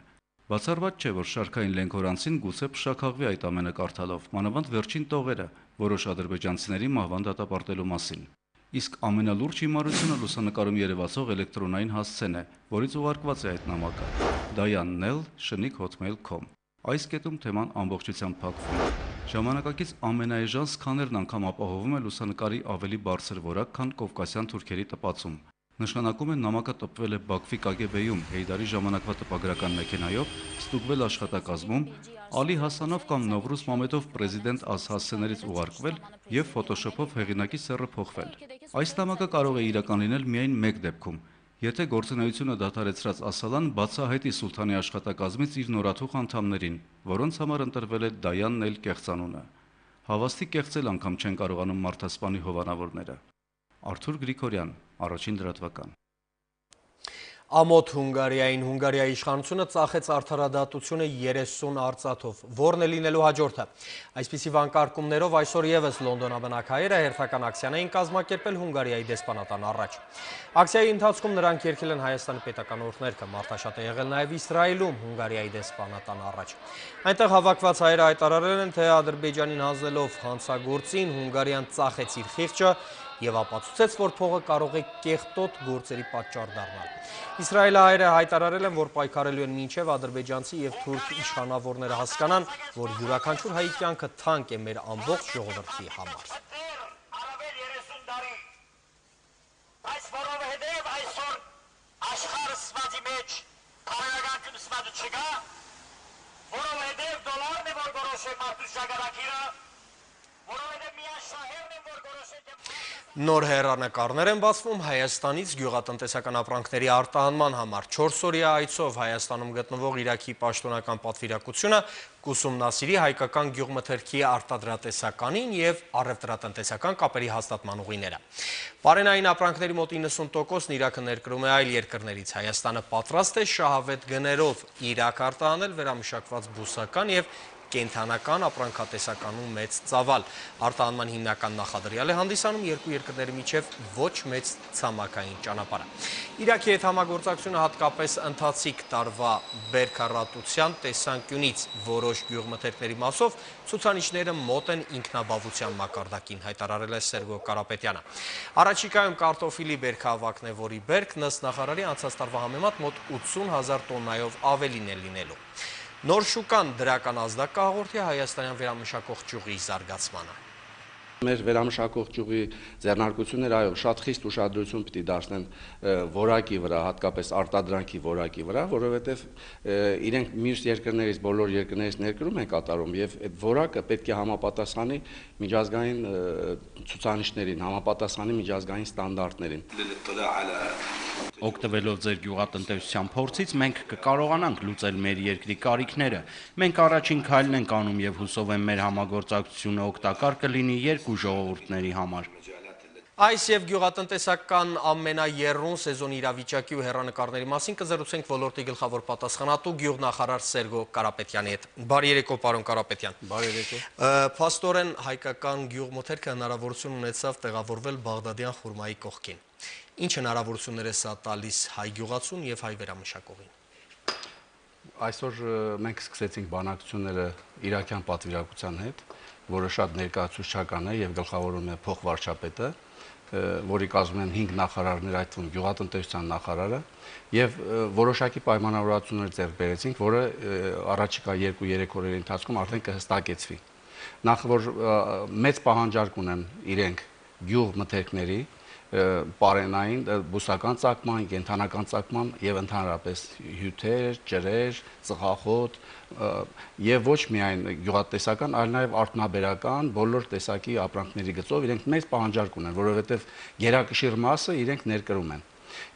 Բացառված չէ, որ շարքային լենքորանցին գուցե փշաքաղվի այդ ամենը կարդալով, մանավանդ վերջին տողերը, որոշ ադրբեջանցիների մահվան դատապարտելու մասին։ Իսկ ամենալուրջ հիմարությունը լուսանկարում երևացող էլեկտրոնային հասցեն է, որից ուղարկված է այդ նամակը։ dayan.nel@hotmail.com Այս կետում թեման ամբողջությամբ փակվում է։ Ժամանակակից ամենաէժան սքաներն անգամ ապահովում է լուսանկարի ավելի բարձր որակ, քան կովկասյան թուրքերի տպածում։ Նշանակում է նամակը տպվել է Բաքվի KGB-ում Հեյդարի ժամանակվա տպագրական մեքենայով, ստուգվել աշխատակազմում, Ալի Հասանով կամ Նովրուզ Մամեդով պրեզիդենտ ասհասցեներից ուղարկվել եւ ֆոտոշոփով հեղինակի սեռը փոխվել։ Այս նամակը կարող է իրական լինել միայն մեկ դեպքում, եթե գործունեությունը դադարեցրած Ասալան բացահայտի սուլթանի աշխատակազմից իր նորաթուխ անդամներին, որոնց համար ընտրվել է Dayan-ն կեղծանունը։ Հավաստի կեղծել անգամ չեն կարողանում մարդասպանի հովանավորները։ Արթուր Գրիգորյան, Առաջին լրատվական։ Ամոթ Հունգարիային Հունգարիայի իշխանությունը ծախեց արդարադատությունը 30 արծաթով, որն է լինելու հաջորդը։ Այսպիսի վանկարկումներով այսօր եւս լոնդոնաբնակ հայերը հերթական ակցիան էին կազմակերպել Հունգարիայի դեսպանատան առաջ։ Ակցիայի ընթացքում նրանք երգել են Հայաստանի պետական օրհներգը, մարդաշատ է եղել նաեւ Իսրայելում Հունգարիայի դեսպանատան առաջ։ Այնտեղ հավաքված հայերը հայտարարել են, թե Ադրբեջանին հանձնելով հանցագործին Հունգարիան ծախեց իր խիղճը եւ ապացուցեց, որ փողը կարող է կեղտոտ գործերի պատճառ դառնալ։ Իսրայելահայերը հայտարարել են, որ պայքարելու են մինչև ադրբեջանցի եւ թուրք իշխանավորները հասկանան, որ յուրաքանչյուր հայի կյանքը թանկ է մեր ամբողջ ժողովրդի համար։ Այս որովհետեւ այսօր աշխարհը սվածի մեջ քարայական սվածը չկա, որովհետեւ դոլարն է որ գորոշե մարդու շագարակիրը, որովհետեւ միայն շահերն են որ գորոշե Նոր հեռանկարներ են բացվում Հայաստանից գյուղատնտեսական ապրանքների արտահանման համար։ 4 օրյա այցով Հայաստանում գտնվող Իրաքի պաշտոնական պատվիրակությունը կուսումնասիրի հայկական գյուղմթերքի արտադրատեսականին եւ առևտրատնտեսական կապերի հաստատման ուղիները։ Պարենային ապրանքների մոտ 90%-ն Իրաքը ներկրում է այլ երկրներից։ Հայաստանը պատրաստ է շահավետ գներով Իրաք արտահանել վերամշակված բուսական եւ կենթանական ապրանքատեսականում մեծ ծավալ։ Արտահանման հիմնական նախադրյալ է հանդիսանում երկու երկրների միջև ոչ մեծ ցամաքային ճանապարհը։ Իրաքի հետ համագործակցությունը հատկապես ընթացիկ տարվա բերքառատության տեսանկյունից որոշ գյուղմթերքների մասով ցուցանիշները մոտ են ինքնաբավության մակարդակին, հայտարարել է Սերգո Կարապետյանը։ Առաջիկայում կարտոֆիլի բերքահավաքն է, որի բերքն ըստ նախարարի անցած տարվա համեմատ մոտ 80,000 տոննայով ավելին է լինելու։ Նոր շուկան դրական ազդակ կհաղորդի հայաստանյան վերամշակող ճյուղի զարգացմանը։ Մեր վերամշակող ճյուղի ձեռնարկությունները այո շատ խիստ ուշադրություն պիտի դարձնեն որակի վրա, հատկապես արտադրանքի որակի վրա, որովհետև իրենք մյուս երկրներից, բոլոր երկրներից ներկրում են կատարում եւ այդ որակը պետք է համապատասխանի միջազգային ցուցանիշներին, համապատասխանի միջազգային ստանդարտներին։ Օգտվելով ձեր գյուղատնտեսության փորձից մենք կկարողանանք լուծել մեր երկրի կարիքները։ Մենք առաջին քայլն ենք անում եւ հուսով եմ մեր համագործակցությունը օգտակար կլինի երկու ժողովուրդների համար։ Այս եւ գյուղատնտեսական ամենաեռուն սեզոնի իրավիճակի ու հեռանկարների մասին կզրուցենք ոլորտի գլխավոր պատասխանատու գյուղնախարար Սերգո Կարապետյանի հետ։ Բարի երեկո, պարոն Կարապետյան։ Բարի երեկո։ Փաստորեն հայկական գյուղմթերքը հնարավորություն ունեցավ տեղավորվել Բաղդադյան խուրմայի կողքին։ Ինչ հնարավորություններ է սա տալիս հայ գյուղացուն եւ հայ վերամշակողին։ Այսօր մենք սկսեցինք բանակցությունները իրաքյան պատվիրակության հետ, որը շատ ներկայացուցչական է եւ գլխավորում է փոխվարչապետը, որի կազմում են 5 նախարարներ, այդ թվում գյուղատնտեսության նախարարը, եւ որոշակի պայմանավորվածություններ ձեռք բերեցինք, որը առաջիկա 2-3 օրերի ընթացքում արդեն կհստակեցվի։ Նախ որ մեծ պահանջարկ ունեն իրենք գյուղմթերքների պարենային, բուսական ծագման, կենթանական ծագման եւ ընդհանրապես հյութեր, ջրեր, ծխախոտ եւ ոչ միայն գյուղատնտեսական, այլ նաեւ արտոնաբերական բոլոր տեսակի ապրանքների գծով իրենք մեծ պահանջարկ ունեն, որովհետեւ գերակշիռ մասը իրենք ներկրում են։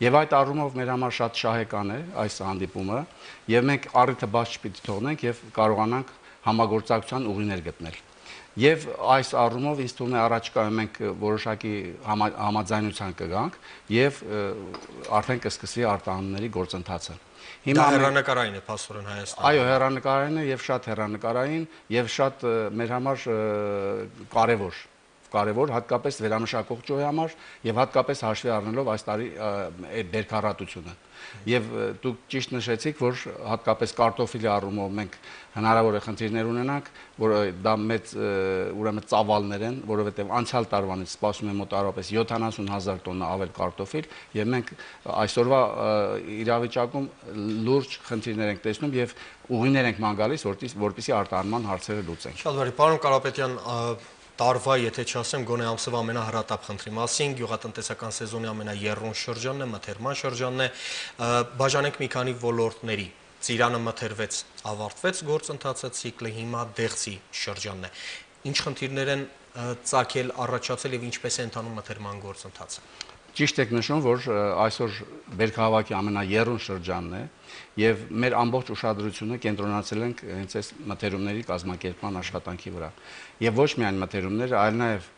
Եվ այդ առումով մեր համար շատ շահեկան է այս հանդիպումը եւ մենք առիթը բաց չպիտի թողնենք եւ կարողանանք համագործակցության ուղիներ գտնել։ Եվ այս առումով ինձ թվում է առաջիկայում մենք որոշակի համաձայնության կգանք եւ արդեն կսկսվի արտահանումների գործընթացը։ Հիմա հեռանկարային է փաստորեն Հայաստանը։ Այո, հեռանկարային է եւ շատ հեռանկարային եւ շատ մեր համար կարևոր հատկապես վերամշակող ճյուղի համար եւ հատկապես հաշվի առնելով այս տարի բերքառատությունը։ Եվ դուք ճիշտ նշեցիք, որ հատկապես կարտոֆիլի առումով մենք հնարավոր է խնդիրներ ունենանք, որ դա մեծ ուրեմն ծավալներ են, որովհետև անցյալ տարվանից սպասում է մոտավորապես 70,000 տոննա ավել կարտոֆիլ, եւ մենք այսօրվա իրավիճակում լուրջ խնդիրներ ենք տեսնում եւ ուղիներ ենք ման գալիս, որպեսզի արտահանման հարցերը լուծենք։ Շատ բարի, պարոն Կարապետյան, տարվա, եթե չասեմ, գոնե ամսվա ամենահրատապ խնդրի մասին, գյուղատնտեսական սեզոնի ամենաեռուն շրջանն է, մթերման շրջանն է, բաժանենք մի քանի ոլորտների։ Ծիրանը մթերվեց, ավարտվեց գործընթացը, ցիկլը հիմա դեղցի շրջանն է։ Ինչ խնդիրներ են ծագել, առաջացել եւ ինչպես է ընթանում մթերման գործընթացը։ Ճիշտ եք նշում, որ այսօր բերքահավաքի ամենաեռուն շրջանն է եւ մեր ամբողջ ուշադրությունը կենտրոնացել ենք հենց այս մթերումների կազմակերպման աշխատանքի վրա։ Եվ ոչ միայն մթերումները, այլ նաեւ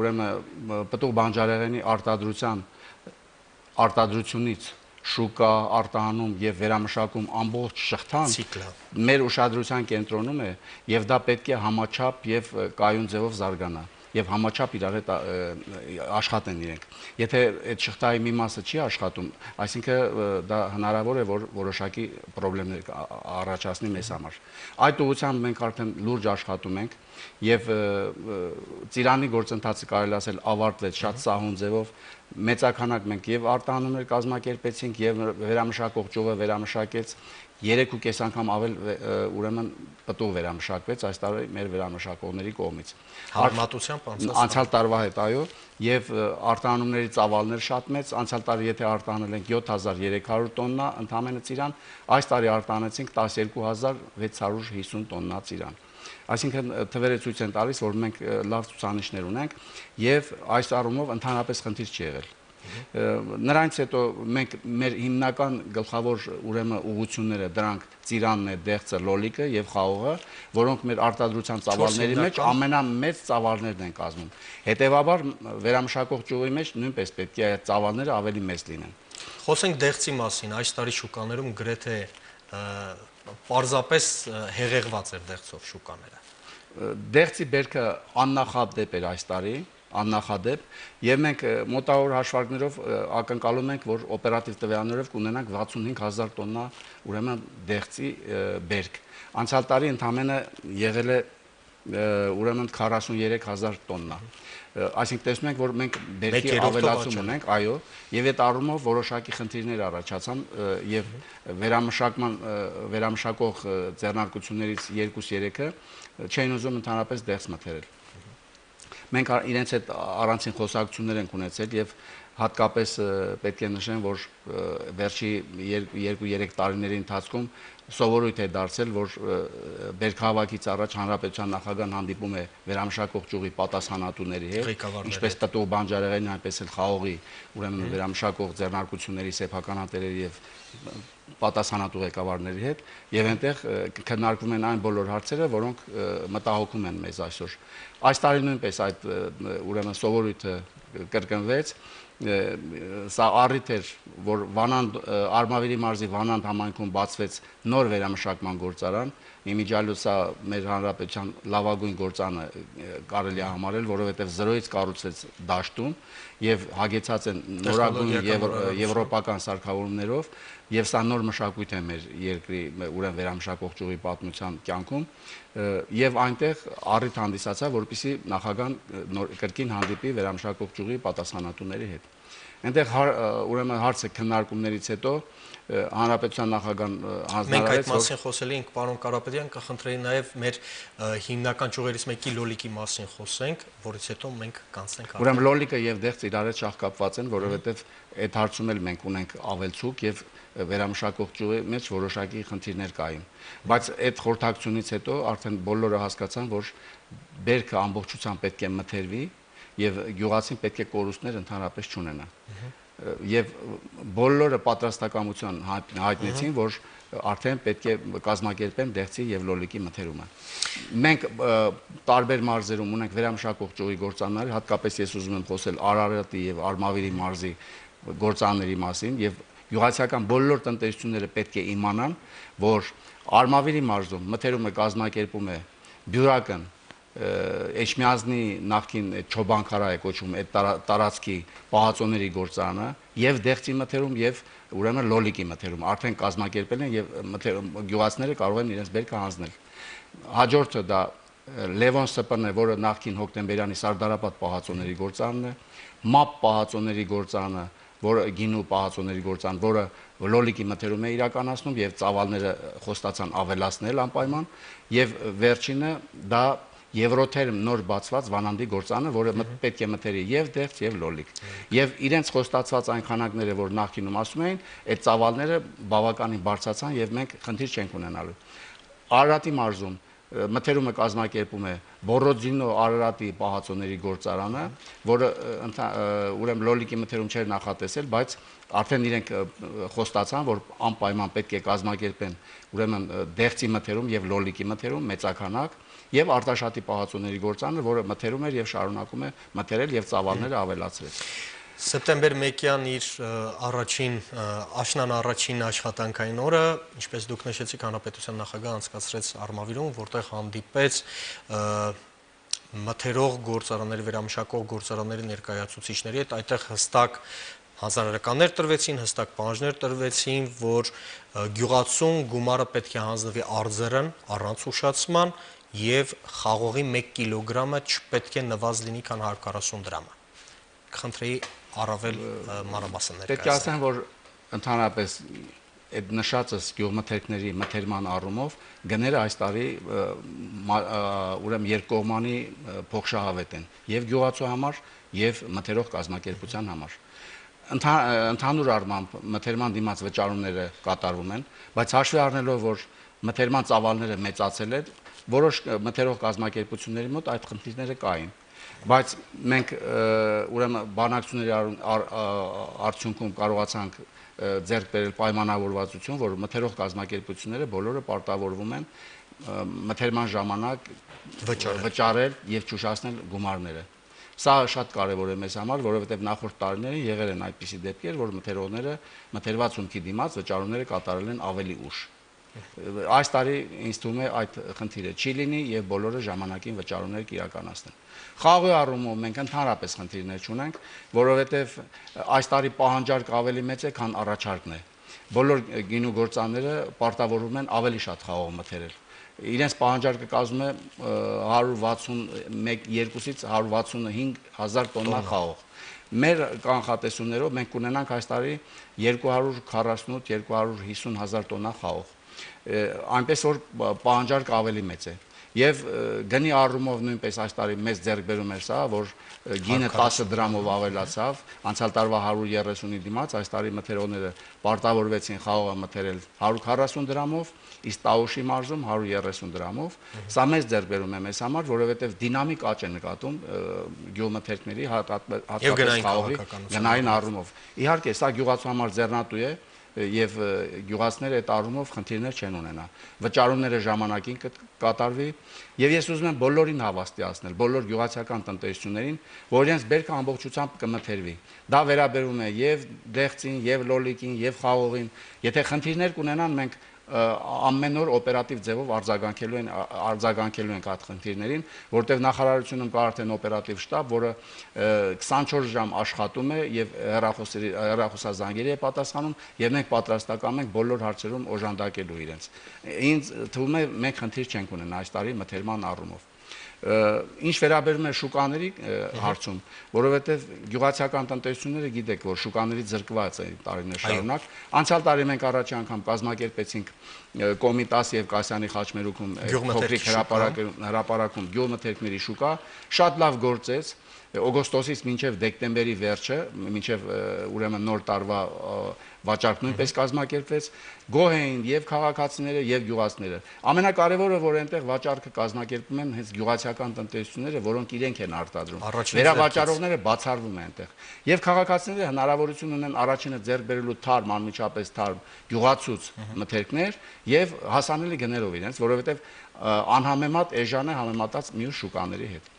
ուրեմն պտուղ բանջարեղենի արտադրությունից շուկա, արտահանում եւ վերամշակում ամբողջ շղթան մեր ուշադրության կենտրոնում է եւ դա պետք է համաչափ եւ կայուն ձևով զարգանա եւ համաչափ իրար հետ աշխատեն իրենք։ Եթե այդ շղթայի մի մասը չի աշխատում, այսինքն դա հնարավոր է որ որոշակի խնդիրներ առաջացնի մեզ համար։ Այդ ուղղությամբ մենք արդեն լուրջ աշխատում ենք եւ ծիրանի գործընթացը կարելի ասել ավարտվեց շատ սահուն ձևով։ Մեծականակ մենք եւ արտահանումներ կազմակերպեցինք եւ վերամշակող ճյուղը վերամշակեց 3.5 անգամ ավել ուրեմն պտուղ վերամշակվեց այս տարի մեր վերամշակողների կողմից։ Հարմատությամբ անցյալ տարվա հետ այո, եւ արտահանումների ծավալներ շատ մեծ, անցյալ տարի եթե արտահանել ենք 7300 տոննա ընդամենը ծիրան, այս տարի արտահանեցինք 12650 տոննա ծիրան։ Այսինքն թվերը ցույց են տալիս, որ մենք լավ ցուցանիշներ ունենք եւ այս առումով ընդհանրապես խնդիր չի եղել։ Նրանից հետո մենք մեր հիմնական գլխավոր ուրեմն ուղղությունները դրանք ծիրանն է, դեղցը, լոլիկը եւ խաղողը, որոնք մեր արտադրության ծավալների մեջ ամենամեծ ծավալներն են կազմում։ Հետևաբար վերամշակող ճյուղի մեջ նույնպես պետք է այդ ծավալները ավելի մեծ լինեն։ Խոսենք դեղցի մասին, այս տարի շուկաներում գրեթե պարզապես հեղեղված էր դեղցով շուկաները։ Դեղցի բերքը աննախադեպ էր այս տարի, աննախադեպ, եւ մենք մոտավոր հաշվարկներով ակնկալում ենք, որ օպերատիվ տվյալներով կունենանք 65000 տոննա ուրեմն դեղցի բերք։ Անցյալ տարի ընդամենը եղել է ուրեմն 43000 տոննա։ Այսինքն տեսնում ենք, որ մենք բերքի ավելացում ունենք, այո, եւ այդ առումով որոշակի խնդիրներ առաջացան եւ վերամշակող ձեռնարկություններից 2-3-ը չէին ուզում ընդհանրապես դեղց մթերել։ Մենք իրենց հետ առանցին խոսակցություններ ենք ունեցել եւ հատկապես պետք է նշեմ, որ վերջի 2-3 տարիների ընթացքում սովորույթ է դարձել, որ բերքահավաքից առաջ հանրապետության նախագահան հանդիպում է վերամշակող ճյուղի պատասխանատուների հետ, ինչպես պտուղ բանջարեղենի, այնպես էլ խաղողի, ուրեմն վերամշակող ձեռնարկությունների սեփականատերերի եւ պատասխանատու ղեկավարների հետ եւ այնտեղ քննարկվում են այն բոլոր հարցերը, որոնք մտահոգում են մեզ այսօր։ Այս տարի նույնպես այդ ուրեմն սովորույթը կրկնվեց, սա առիթ էր, որ Արմավիրի մարզի Վանանդ համայնքում բացվեց նոր վերամշակման գործարան, իմիջիալու սա մեր հանրապետության լավագույն գործանը կարելի է համարել, որովհետև զրոյից կառուցվեց դաշտում եւ հագեցած են նորագույն եվրոպական սարքավորումներով եւ սա նոր մշակույթ է մեր երկրի ուրեմն վերամշակող ճյուղի պատմության կյանքում եւ այնտեղ առիթ հանդիսացավ, որպեսզի նախագահան կրկին հանդիպի վերամշակող ճյուղի պատասխանատուների հետ։ Այնտեղ ուրեմն հարցը քննարկումներից հետո հանրապետության նախագահան հանձնարարեց, մենք այդ մասին խոսել ենք, պարոն Կարապետյան, կխնդրեի նաև մեր հիմնական ճյուղերից մեկի լոլիկի մասին խոսենք, որից հետո մենք կանցնենք։ Ուրեմն լոլիկը եւ դեղցը իրար հետ շահկապված են, որովհետեւ այդ հարցում էլ մենք ունենք ավելցուկ եւ վերամշակող ճյուղի մեջ որոշակի խնդիրներ կային։ Բայց այդ խորհրդակցությունից հետո արդեն բոլորը հասկացան, որ բերքը ամբողջությամբ պետք է մթերվի եւ գյուղացին պետք է կորուստներ ընդհանրապես չունենա։ Եվ բոլորը պատրաստակամություն հայտնեցին, որ արդեն պետք է կազմակերպեն դեղցի եւ լոլիկի մթերումը։ Մենք տարբեր մարզերում ունենք վերամշակող ճյուղի գործարաններ, հատկապես ես ուզում եմ խոսել Արարատի եւ Արմավիրի մարզի գործարանների մասին եւ գյուղացիական բոլոր տնտեսությունները պետք է իմանան, որ Արմավիրի մարզում մթերումը կազմակերպում է Բյուրական Էջմիածնի նախկին Չոբանքարա է կոչվում այդ տարածքի պահածոների գործարանը եւ դեղցի մթերում եւ ուրեմն լոլիկի մթերում արդեն կազմակերպել են եւ գյուղացիները կարող են իրենց բերքը հանձնել։ Հաջորդը դա Լևոն Սպն է, որը նախկին հոկտեմբերյանի Սարդարապատ պահածոների գործարանն է, ՄԱՊ պահածոների գործարանը, որը գինու պահածոների գործարան, որը լոլիկի մթերում է իրականացնում եւ ծավալները խոստացան ավելացնել անպայման եւ վերջինը դա Եվրոթերմ նոր բացված Վանանդի գործարանը, որը պետք է մթերի եւ դեղց եւ լոլիկ։ Եվ իրենց խոստացված այն քանակները, որ նախկինում ասում էին, այդ ծավալները բավականին բարձրացան եւ մենք խնդիր չենք ունենալու։ Արարատի մարզում մթերումը կազմակերպում է Բորոդինո Արարատի պահածոների գործարանը, որը ուրեմն լոլիկի մթերում չէր նախատեսել, բայց արդեն իրենք խոստացան, որ անպայման պետք է կազմակերպեն ուրեմն դեղցի մթերում եւ լոլիկի մթերում մեծականակ եւ Արտաշատի պահածոների գործարանը, որը մթերում էր եւ շարունակում է մթերել եւ ծավալները ավելացրել։ Սեպտեմբեր 1-յան իր աշնան առաջին աշխատանքային օրը, ինչպես դուք նշեցիք, հանրապետության նախագահը անցկացրեց Արմավիրում, որտեղ հանդիպեց մթերող գործարանների, վերամշակող գործարանների ներկայացուցիչների հետ, այդտեղ հստակ հանձնարարականներ տրվեցին, հստակ պահանջներ տրվեցին, որ գյուղացուն գումարը պետք է հանձնվի արձերն առանց ուշացման եւ խաղողի 1 կիլոգրամը չպետք է նվազ լինի, քան 140 դրամը։ Խնդրեի առավել մանրամասն ներկայացնել։ Պետք է ասեմ, որ ընդհանրապես այդ նշածս գյուղմթերքների մթերման առումով գները այս տարի ուրեմն երկկողմանի փոխշահավետ են եւ գյուղացու համար եւ մթերող կազմակերպության համար։ Ընդհանուր առմամբ մթերման դիմաց վճարումները կատարվում են, բայց հաշվի առնելով, որ մթերման ծավալները մեծացել են, որոշ մթերող կազմակերպությունների մոտ այդ խնդիրները կային։ Բայց մենք ուրեմն բանակցությունների արդյունքում կարողացանք ձեռք բերել պայմանավորվածություն, որ մթերող կազմակերպությունները բոլորը պարտավորվում են մթերման ժամանակ վճարել եւ ճուշացնել գումարները։ Սա շատ կարևոր է մեզ համար, որովհետեւ նախորդ տարիներին եղել են այդպիսի դեպքեր, որ մթերողները մթերված հումքի դիմաց վճարումները կատարել են ավելի ուշ։ Այս տարի ինձ թվում է այդ խնդիրը չի լինի եւ բոլորը ժամանակին վճարումներ կիրականացնեն։ Խաղի առումով մենք ընդհանրապես խնդիրներ չունենք, որովհետեւ այս տարի պահանջարկը ավելի մեծ է, քան առաջարկն է։ Բոլոր գինու գործարանները պարտավորվում են ավելի շատ խաղող մթերել։ Իրենց պահանջարկը կազմում է 162-ից 165,000 տոննա խաղող։ Մեր կանխատեսումներով մենք կունենանք այս տարի 248-250,000 տոննա խաղող։ Այնպես որ պահանջարկը ավելի մեծ է։ Եվ գնի առումով նույնպես այս տարի մեծ ձեռքբերում էր սա, որ գինը 10 դրամով ավելացավ, անցյալ տարվա 130-ի դիմաց այս տարի մթերողները պարտավորվեցին խաղողը մթերել 140 դրամով, իսկ տաուշի մարզում 130 դրամով։ Սա մեծ ձեռքբերում է մեզ համար, որովհետև դինամիկ աճ է նկատում գյուղմթերքների, հատկապես խաղողի գնային առումով։ Իհարկե, սա գյուղացու համար ձեռնատու է, եւ գյուղացիները այդ առումով խնդիրներ չեն ունենա։ Վճարումները ժամանակին կկատարվի եւ ես ուզում եմ բոլորին հավաստիացնել, բոլոր գյուղացիական տնտեսություններին, որ իրենց բերքը ամբողջությամբ կմթերվի։ Դա վերաբերում է եւ դեղցին, եւ լոլիկին, եւ խաղողին։ Եթե խնդիրներ կունենան, մենք ամեն օր օպերատիվ ձևով արձագանքելու ենք այդ խնդիրներին, որտեղ նախարարությունում կա արդեն օպերատիվ շտաբ, որը 24 ժամ աշխատում է եւ հեռախոսազանգերի է պատասխանում եւ մենք պատրաստական ենք բոլոր հարցերում օժանդակելու իրենց։ Ինձ թվում է մենք խնդիր չենք ունենա այս տարի մթերման առումով։ Ինչ վերաբերում է շուկաների հարցում, որովհետև գյուղացիական տնտեսությունները գիտեք, որ շուկաների զրկված են տարիներ շարունակ։ Անցյալ տարի մենք առաջի անգամ կազմակերպեցինք Կոմիտաս եւ Կասյանի խաչմերուկում փոքրիկ հրապարակում գյուղմթերքների շուկա, շատ լավ գործեց։ Օգոստոսից մինչև դեկտեմբերի վերջը, մինչև ուրեմն նոր տարվա վաճառք նույնպես կազմակերպվեց, գոհ էին եւ քաղաքացիները եւ գյուղացիները։ Ամենակարևորը, որ այնտեղ վաճառքը կազմակերպում են հենց գյուղացիական տնտեսությունները, որոնք իրենք են արտադրում։ Վերավաճառողները բացառվում են այնտեղ։ Եվ քաղաքացիները հնարավորություն ունեն առաջինը ձեռք բերելու թարմ, անմիջապես թարմ գյուղացուց մթերքներ եւ հասանելի գներով իրենց, որովհետեւ անհամեմատ էժան է համեմատած մյուս շուկաների հետ։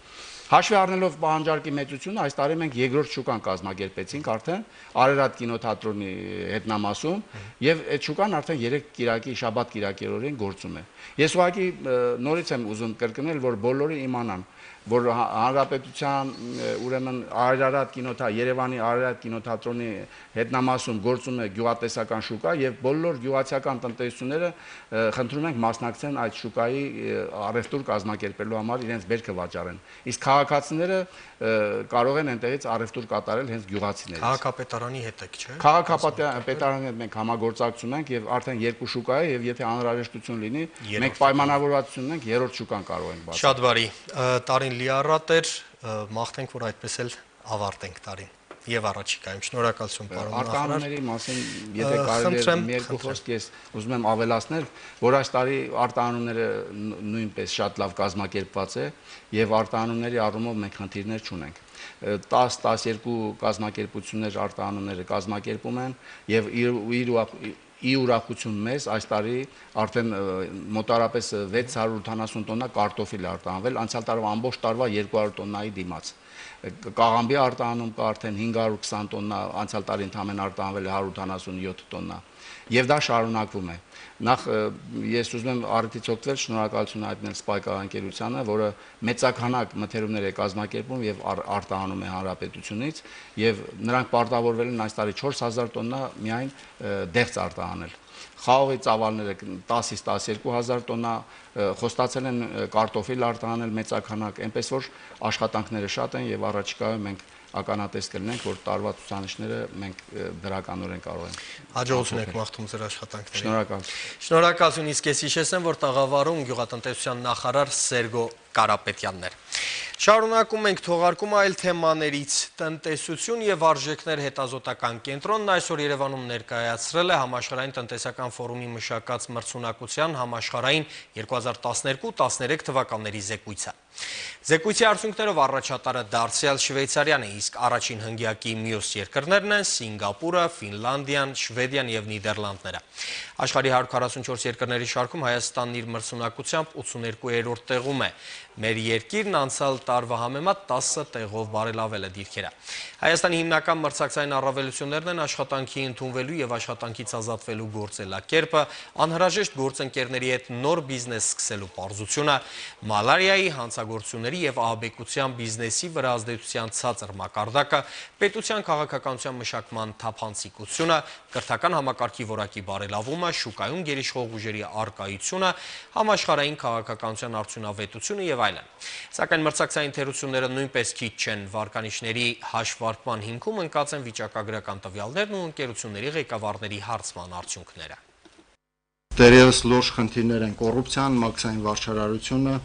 Հաշվի առնելով պահանջարկի մեծությունը, այս տարի մենք երկրորդ շուկան կազմակերպեցինք արդեն Արարատ կինոթատրոնի հետնամասում եւ այդ շուկան արդեն 3 կիրակի շաբաթ կիրակերորեն գործում է։ Ես ուղղակի նորից եմ ուզում կրկնել, որ բոլորը իմանան, որ հանրապետության ուրեմն Երևանի Արարատ կինոթատրոնի հետնամասում գործում է գյուղատնտեսական շուկա եւ բոլոր գյուղացիական տնտեսությունները խնդրում ենք մասնակցեն այդ շուկայի առևտուր կազմակերպելու համար իրենց բերքը վաճառեն։ Իսկ քաղաքացիները կարող են այնտեղից առևտուր կատարել հենց գյուղացիներից։ Քաղաքապետարանի հետ եք, չէ՞։ Քաղաքապետարանի հետ մենք համագործակցում ենք եւ արդեն 2 շուկա է եւ եթե անհրաժեշտություն լինի, մենք պայմանավորվածություն ունենք 3-րդ շուկան կարող ենք բացել։ Շատ բարի։ Տարին լիառատ էր, մաղթենք, որ այդպես էլ ավարտենք տարին եւ առաջիկայում։ Շնորհակալություն, պարոն նախարար։ Արտահանումների մասին, եթե կարելի է մի երկու խոսք ես ուզում եմ ավելացնել, որ այս տարի արտահանումները նույնպես շատ լավ կազմակերպված է եւ արտահանումների առումով մենք խնդիրներ չունենք։ 10-12 կազմակերպություններ արտահանումները կազմակերպում են եւ ի ուրախություն մեզ այս տարի արդեն մոտարապես 680 տոննա կարտոֆիլ արտահանվել, անցյալ տարվա ամբողջ տարվա 200 տոննայի դիմաց։ Կաղամբի արտահանում կա արդեն 520 տոննա, անցյալ տարի ընդամենը արտահանվել է 187 տոննա։ Եվ դա շարունակվում է։ Նախ ես ուզում եմ առիթից օգտվել շնորհակալություն հայտնել Spike ընկերությանը, որը մեծականակ մթերումներ է կազմակերպում եւ արտահանում է հանրապետությունից եւ նրանք պարտավորվել են այս տարի 4000 տոննա միայն դեղց արտահանել։ Խաղողի ծավալները 10-ից 12000 տոննա, խոստացել են կարտոֆիլ արտահանել մեծականակ, այնպես որ աշխատանքները շատ են եւ առաջիկայում մենք ականատես կլինենք, որ տարվա ցուցանիշները մենք դրականորեն կարող ենք։ Հաջողություն եք մաղթում ձեր աշխատանքներին։ Շնորհակալություն։ Շնորհակալություն, իսկ ես հիշեցեմ, որ տաղավարում գյուղատնտեսության նախարար Սերգո Կարապետյանն էր։ Շարունակում ենք թողարկումը այլ թեմաներից։ Տնտեսություն եւ արժեքներ հետազոտական կենտրոնն այսօր Երևանում ներկայացրել է համաշխարհային տնտեսական ֆորումի մշակած մրցունակության համաշխարհային 2012-13 թվականների զեկույցը։ Զեկույցի արդյունքներով առաջատարը դարձյալ Շվեյցարիան է, իսկ առաջին հնգյակի մյուս երկրներն են Սինգապուրը, Ֆինլանդիան, Շվեդիան եւ Նիդերլանդները։ Աշխարհի 144 երկրների շարքում Հայաստանն իր մրցունակությամբ 82-րդ տեղում է։ Մեր երկիրն անցյալ տարվա համեմատ 10 տեղով բարելավել է դիրքերը։ Հայաստանի հիմնական մրցակցային առավելություններն են աշխատանքի ընդունվելու եւ աշխատանքից ազատվելու գործելակերպը, անհրաժեշտ գործընկերների հետ նոր բիզնես սկսելու պարզությունը, մալարիայի, հանցագործությունների եւ ահաբեկության բիզնեսի վրա ազդեցության ցածր մակարդակը, պետության քաղաքականության մշակման թափանցիկությունը, կրթական համակարգի որակի բարելավումը, շուկայում գերիշխող ուժերի առկայությունը, համաշխարհային քաղաքականության արդյունավետությունը եւ այլն։ Սակայն մրցակցային թերությունները նույնպես քիչ չեն, վարկանիշների հաշվարկման հիմքում ընկած են վիճակագրական տվյալներն ու ընկերությունների ղեկավարների հարցման արդյունքները։ Դերևս լուրջ խնդիրներ են կոռուպցիան, մաքսային վարչարարությունը,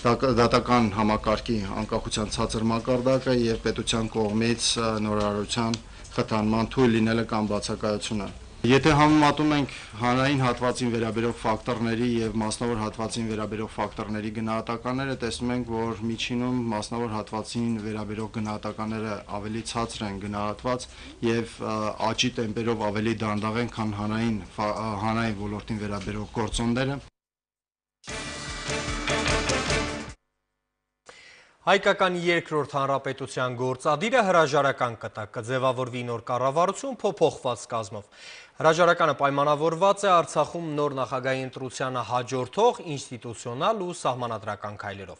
դատական համակարգի անկախության ցածր մակարդակը եւ պետության կողմից նորարարության խթանման թույլ լինելը կամ բացակայությունը։ Եթե համեմատում ենք հանրային հատվածին վերաբերող ֆակտորների եւ մասնավոր հատվածին վերաբերող ֆակտորների գնահատականները, տեսնում ենք, որ միջինում մասնավոր հատվածին վերաբերող գնահատականները ավելի ցածր են գնահատված եւ աճի տեմպերով ավելի դանդաղ են, քան հանրային ոլորտին վերաբերող գործոնները։ Հայկական երկրորդ հանրապետության գործադիրը հրաժարական կտա, կձևավորվի նոր կառավարություն փոփոխված կազմով։ Հրաժարականը պայմանավորված է Արցախում նոր նախագահի ընտրությանը հաջորդող ինստիտուցիոնալ ու սահմանադրական քայլերով։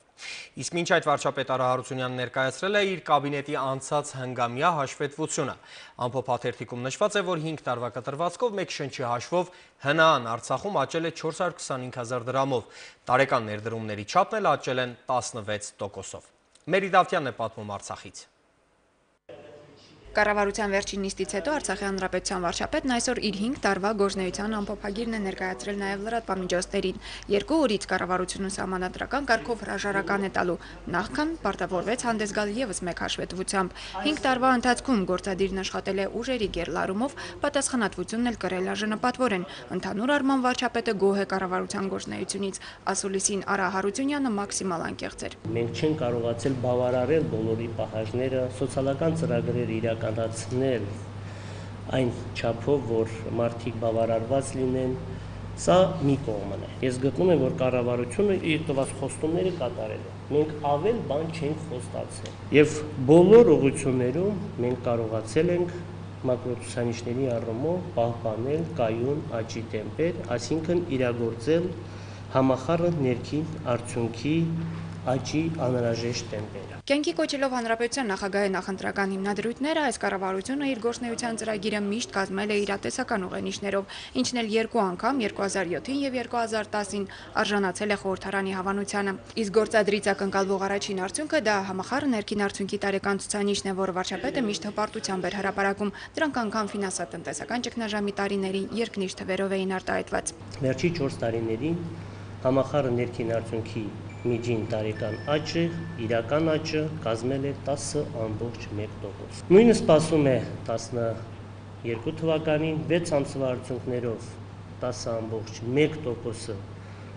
Իսկ մինչ այդ վարչապետ Արա Հարությունյանն ներկայացրել է իր կաբինետի անցած հնգամյա հաշվետվությունը։ Ամփոփ հաղորդում նշված է, որ 5 տարվա կտրվածքով մեկ շնչի հաշվով ՀՆԱ-ն Արցախում աճել է 425,000 դրամով, տարեկան ներդրումների չափն էլ աճել են 16%-ով։ Մերի Դավթյանն է պատմում Արցախից։ Կառավարության վերջին նիստից հետո Արցախի հանրապետության վարչապետն այսօր իր 5 տարվա գործունեության ամփոփագիրն է ներկայացրել նաև լրատվամիջոցներին։ Երկու օրից կառավարությունը սահմանադրական կարգով հրաժարական է տալու, նախքան պարտավորվեց հանդես գալ եւս մեկ հաշվետվությամբ։ 5 տարվա ընթացքում գործադիրն աշխատել է ուժերի գերլարումով, պատասխանատվությունն էլ կրել արժանապատվորեն։ Ընդհանուր առմամբ վարչապետը գոհ է կառավարության գործունեությունից, ասուլիսին Արա Հարությունյանը մաքսիմալ անկեղծ էր։ Մենք չենք կարողացել բավարարել բոլորի պահանջները, սոցիալական ծրագրեր իրականացնել այն չափով, որ մարդիկ բավարարված լինեն, սա մի կողմն է։ Ես գտնում եմ, որ կառավարությունը իր տված խոստումները կատարել է։ Մենք ավել բան չենք խոստացել։ Եվ բոլոր ուղղություններում մենք կարողացել ենք մակրոցուցանիշների առումով պահպանել կայուն աճի տեմպեր, այսինքն իրագործել համախառն ներքին արդյունքի աճի անհրաժեշտ տեմպերը։ Կյանքի կոչելով հանրապետության նախագահի նախընտրական հիմնադրույթները, այս կառավարությունը իր գործունեության ծրագիրը միշտ կազմել է իրատեսական ուղենիշներով, ինչն էլ երկու անգամ 2007-ին եւ 2010-ին արժանացել է խորհրդարանի հավանությանը։ Իսկ գործադրից ակնկալվող առաջին արդյունքը դա համախառն ներքին արդյունքի տարեկան ցուցանիշն է, որը վարչապետը միշտ հպարտությամբ էր հրապարակում։ Դրանք անգամ ֆինանսատնտեսական ճգնաժամի տարիներին երկնիշ թվերով էին արտահայտված։ Վերջի 4 տարիներին համախառն ներքին արդյունքի միջին տարեկան աճը, իրական աճը կազմել է 10.1%։ Նույնը սպասում է 12 թվականին 6 ամսվա արդյունքներով 10.1%-ը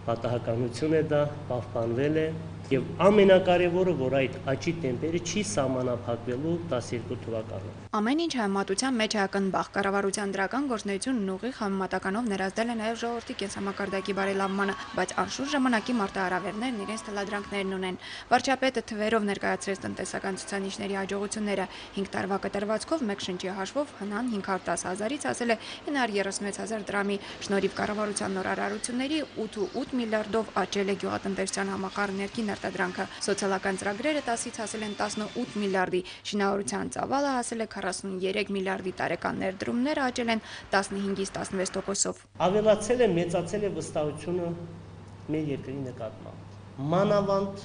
պատահականություն է դա, պահպանվել է եւ ամենակարևորը, որ այդ աճի տեմպերը չի սահմանափակվելու 12 թվականով։ Ամեն ինչ համեմատության մեջ է ակնբախ, կառավարության դրական գործունեությունն ուղիղ համեմատականով ներազդել է նաև ժողովրդի կենսամակարդակի բարելավմանը, բայց անշուշտ ժամանակի մարտահրավերներն իրենց թելադրանքներն ունեն։ Վարչապետը թվերով ներկայացրեց տնտեսական ցուցանիշների հաջողությունները։ 5 տարվա կտրվածքով մեկ շնչի հաշվով ՀՆԱ-ն 510,000-ից հասել է 936,000 դրամի, շնորհիվ կառավարության նորարարությունների 8.8 միլիարդով աճել է գյուղատնտեսության համախառն ներքին արտադրանքը, սոցիալական ծրագրերը 10-ից հասել են 18 միլիարդի, շինարարության ծավալը հասել է 43 միլիարդի, տարեկան ներդրումները աճել են 15-ից 16%-ով։ Ավելացել է, մեծացել է վստահությունը մեր երկրի նկատմամբ։ Մանավանդ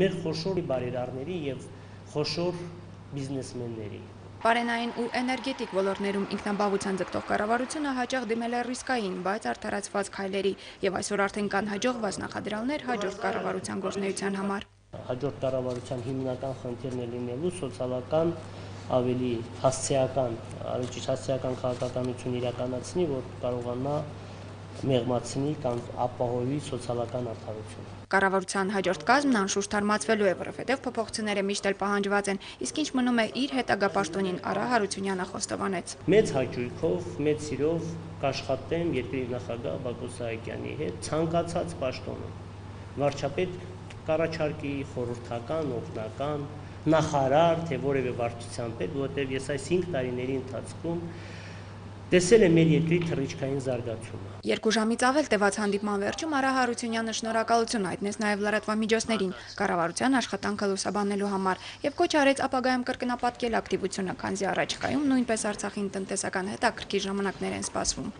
մեր խոշոր բարերարների եւ խոշոր բիզնեսմենների։ Պարենային ու էներգետիկ ոլորտներում ինքնաբավության ձգտող կառավարությունը հաճախ դիմել է ռիսկային, բայց արդարացված քայլերի, եւ այսօր արդեն կան հաջողված նախադրյալներ հաջորդ կառավարության գործունեության համար։ հաջորդ կառավարության հիմնական խնդիրն է լինելու սոցիալական ավելի հասցեական, ավելի հասցեական քաղաքականություն իրականացնի, որ կարողանա մեղմացնի կամ ապահովի սոցիալական արդարություն։ Կառավարության հաջորդ կազմն անշուշտ թարմացվելու է, որովհետև փոփոխությունները միշտ էլ պահանջված են, իսկ ինչ մնում է իր հետագա պաշտոնին, Արա Հարությունյանը խոստովանեց։ Մեծ հաճույքով, մեծ սիրով կաշխատեմ երկրի նախագահ Բակո Սահակյանի հետ ցանկացած պաշտոնում։ Վարչապետ կառաջարկի, խորհրդական, օգնական, նախարար, թե որևէ վարչության պետ, որտեղ ես այս 5 տարիների ընթացքում տեսել եմ մեր երկրի թռիչքային զարգացումը։ 2 ժամից ավել տևած հանդիպման վերջում Արա Հարությունյանը շնորհակալություն հայտնեց նաև լրատվամիջոցներին կառավարության աշխատանքը լուսաբանելու համար եւ կոչ արեց ապագայում կրկնապատկել ակտիվությունը, քանզի առաջիկայում նույնպես Արցախին տնտեսական հետաքրքիր ժամանակներ են սպասվում։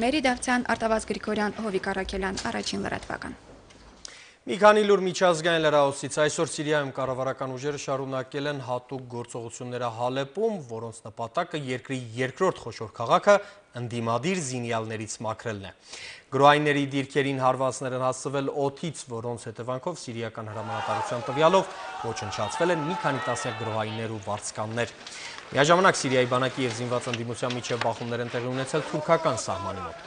Մերի Դավթյան, Արտավազ Գրիգորյան, Հովիկ Արաքելյան, Առաջին լրատվական։ Մի քանի լուր միջազգային լրահոսից այսօր Սիրիայում կառավարական ուժերը շարունակել են հատուկ գործողությունները Հալեպում, որոնց նպատակը երկրի երկրորդ խոշոր քաղաքը ընդդիմադիր զինյալներից մաքրելն է։ Գրոհայինների դիրքերին հարվածներ են հասցվել օդից, որոնց հետևանքով սիրիական հրամանատարության տվյալով ոչնչացվել են մի քանի տասնյակ գրոհայիններ ու վարձկաններ։ Միաժամանակ Սիրիայի բանակի եւ զինված ընդդիմության միջև բախումներ են տեղի ունեցել թուրքական սահմանի մոտ։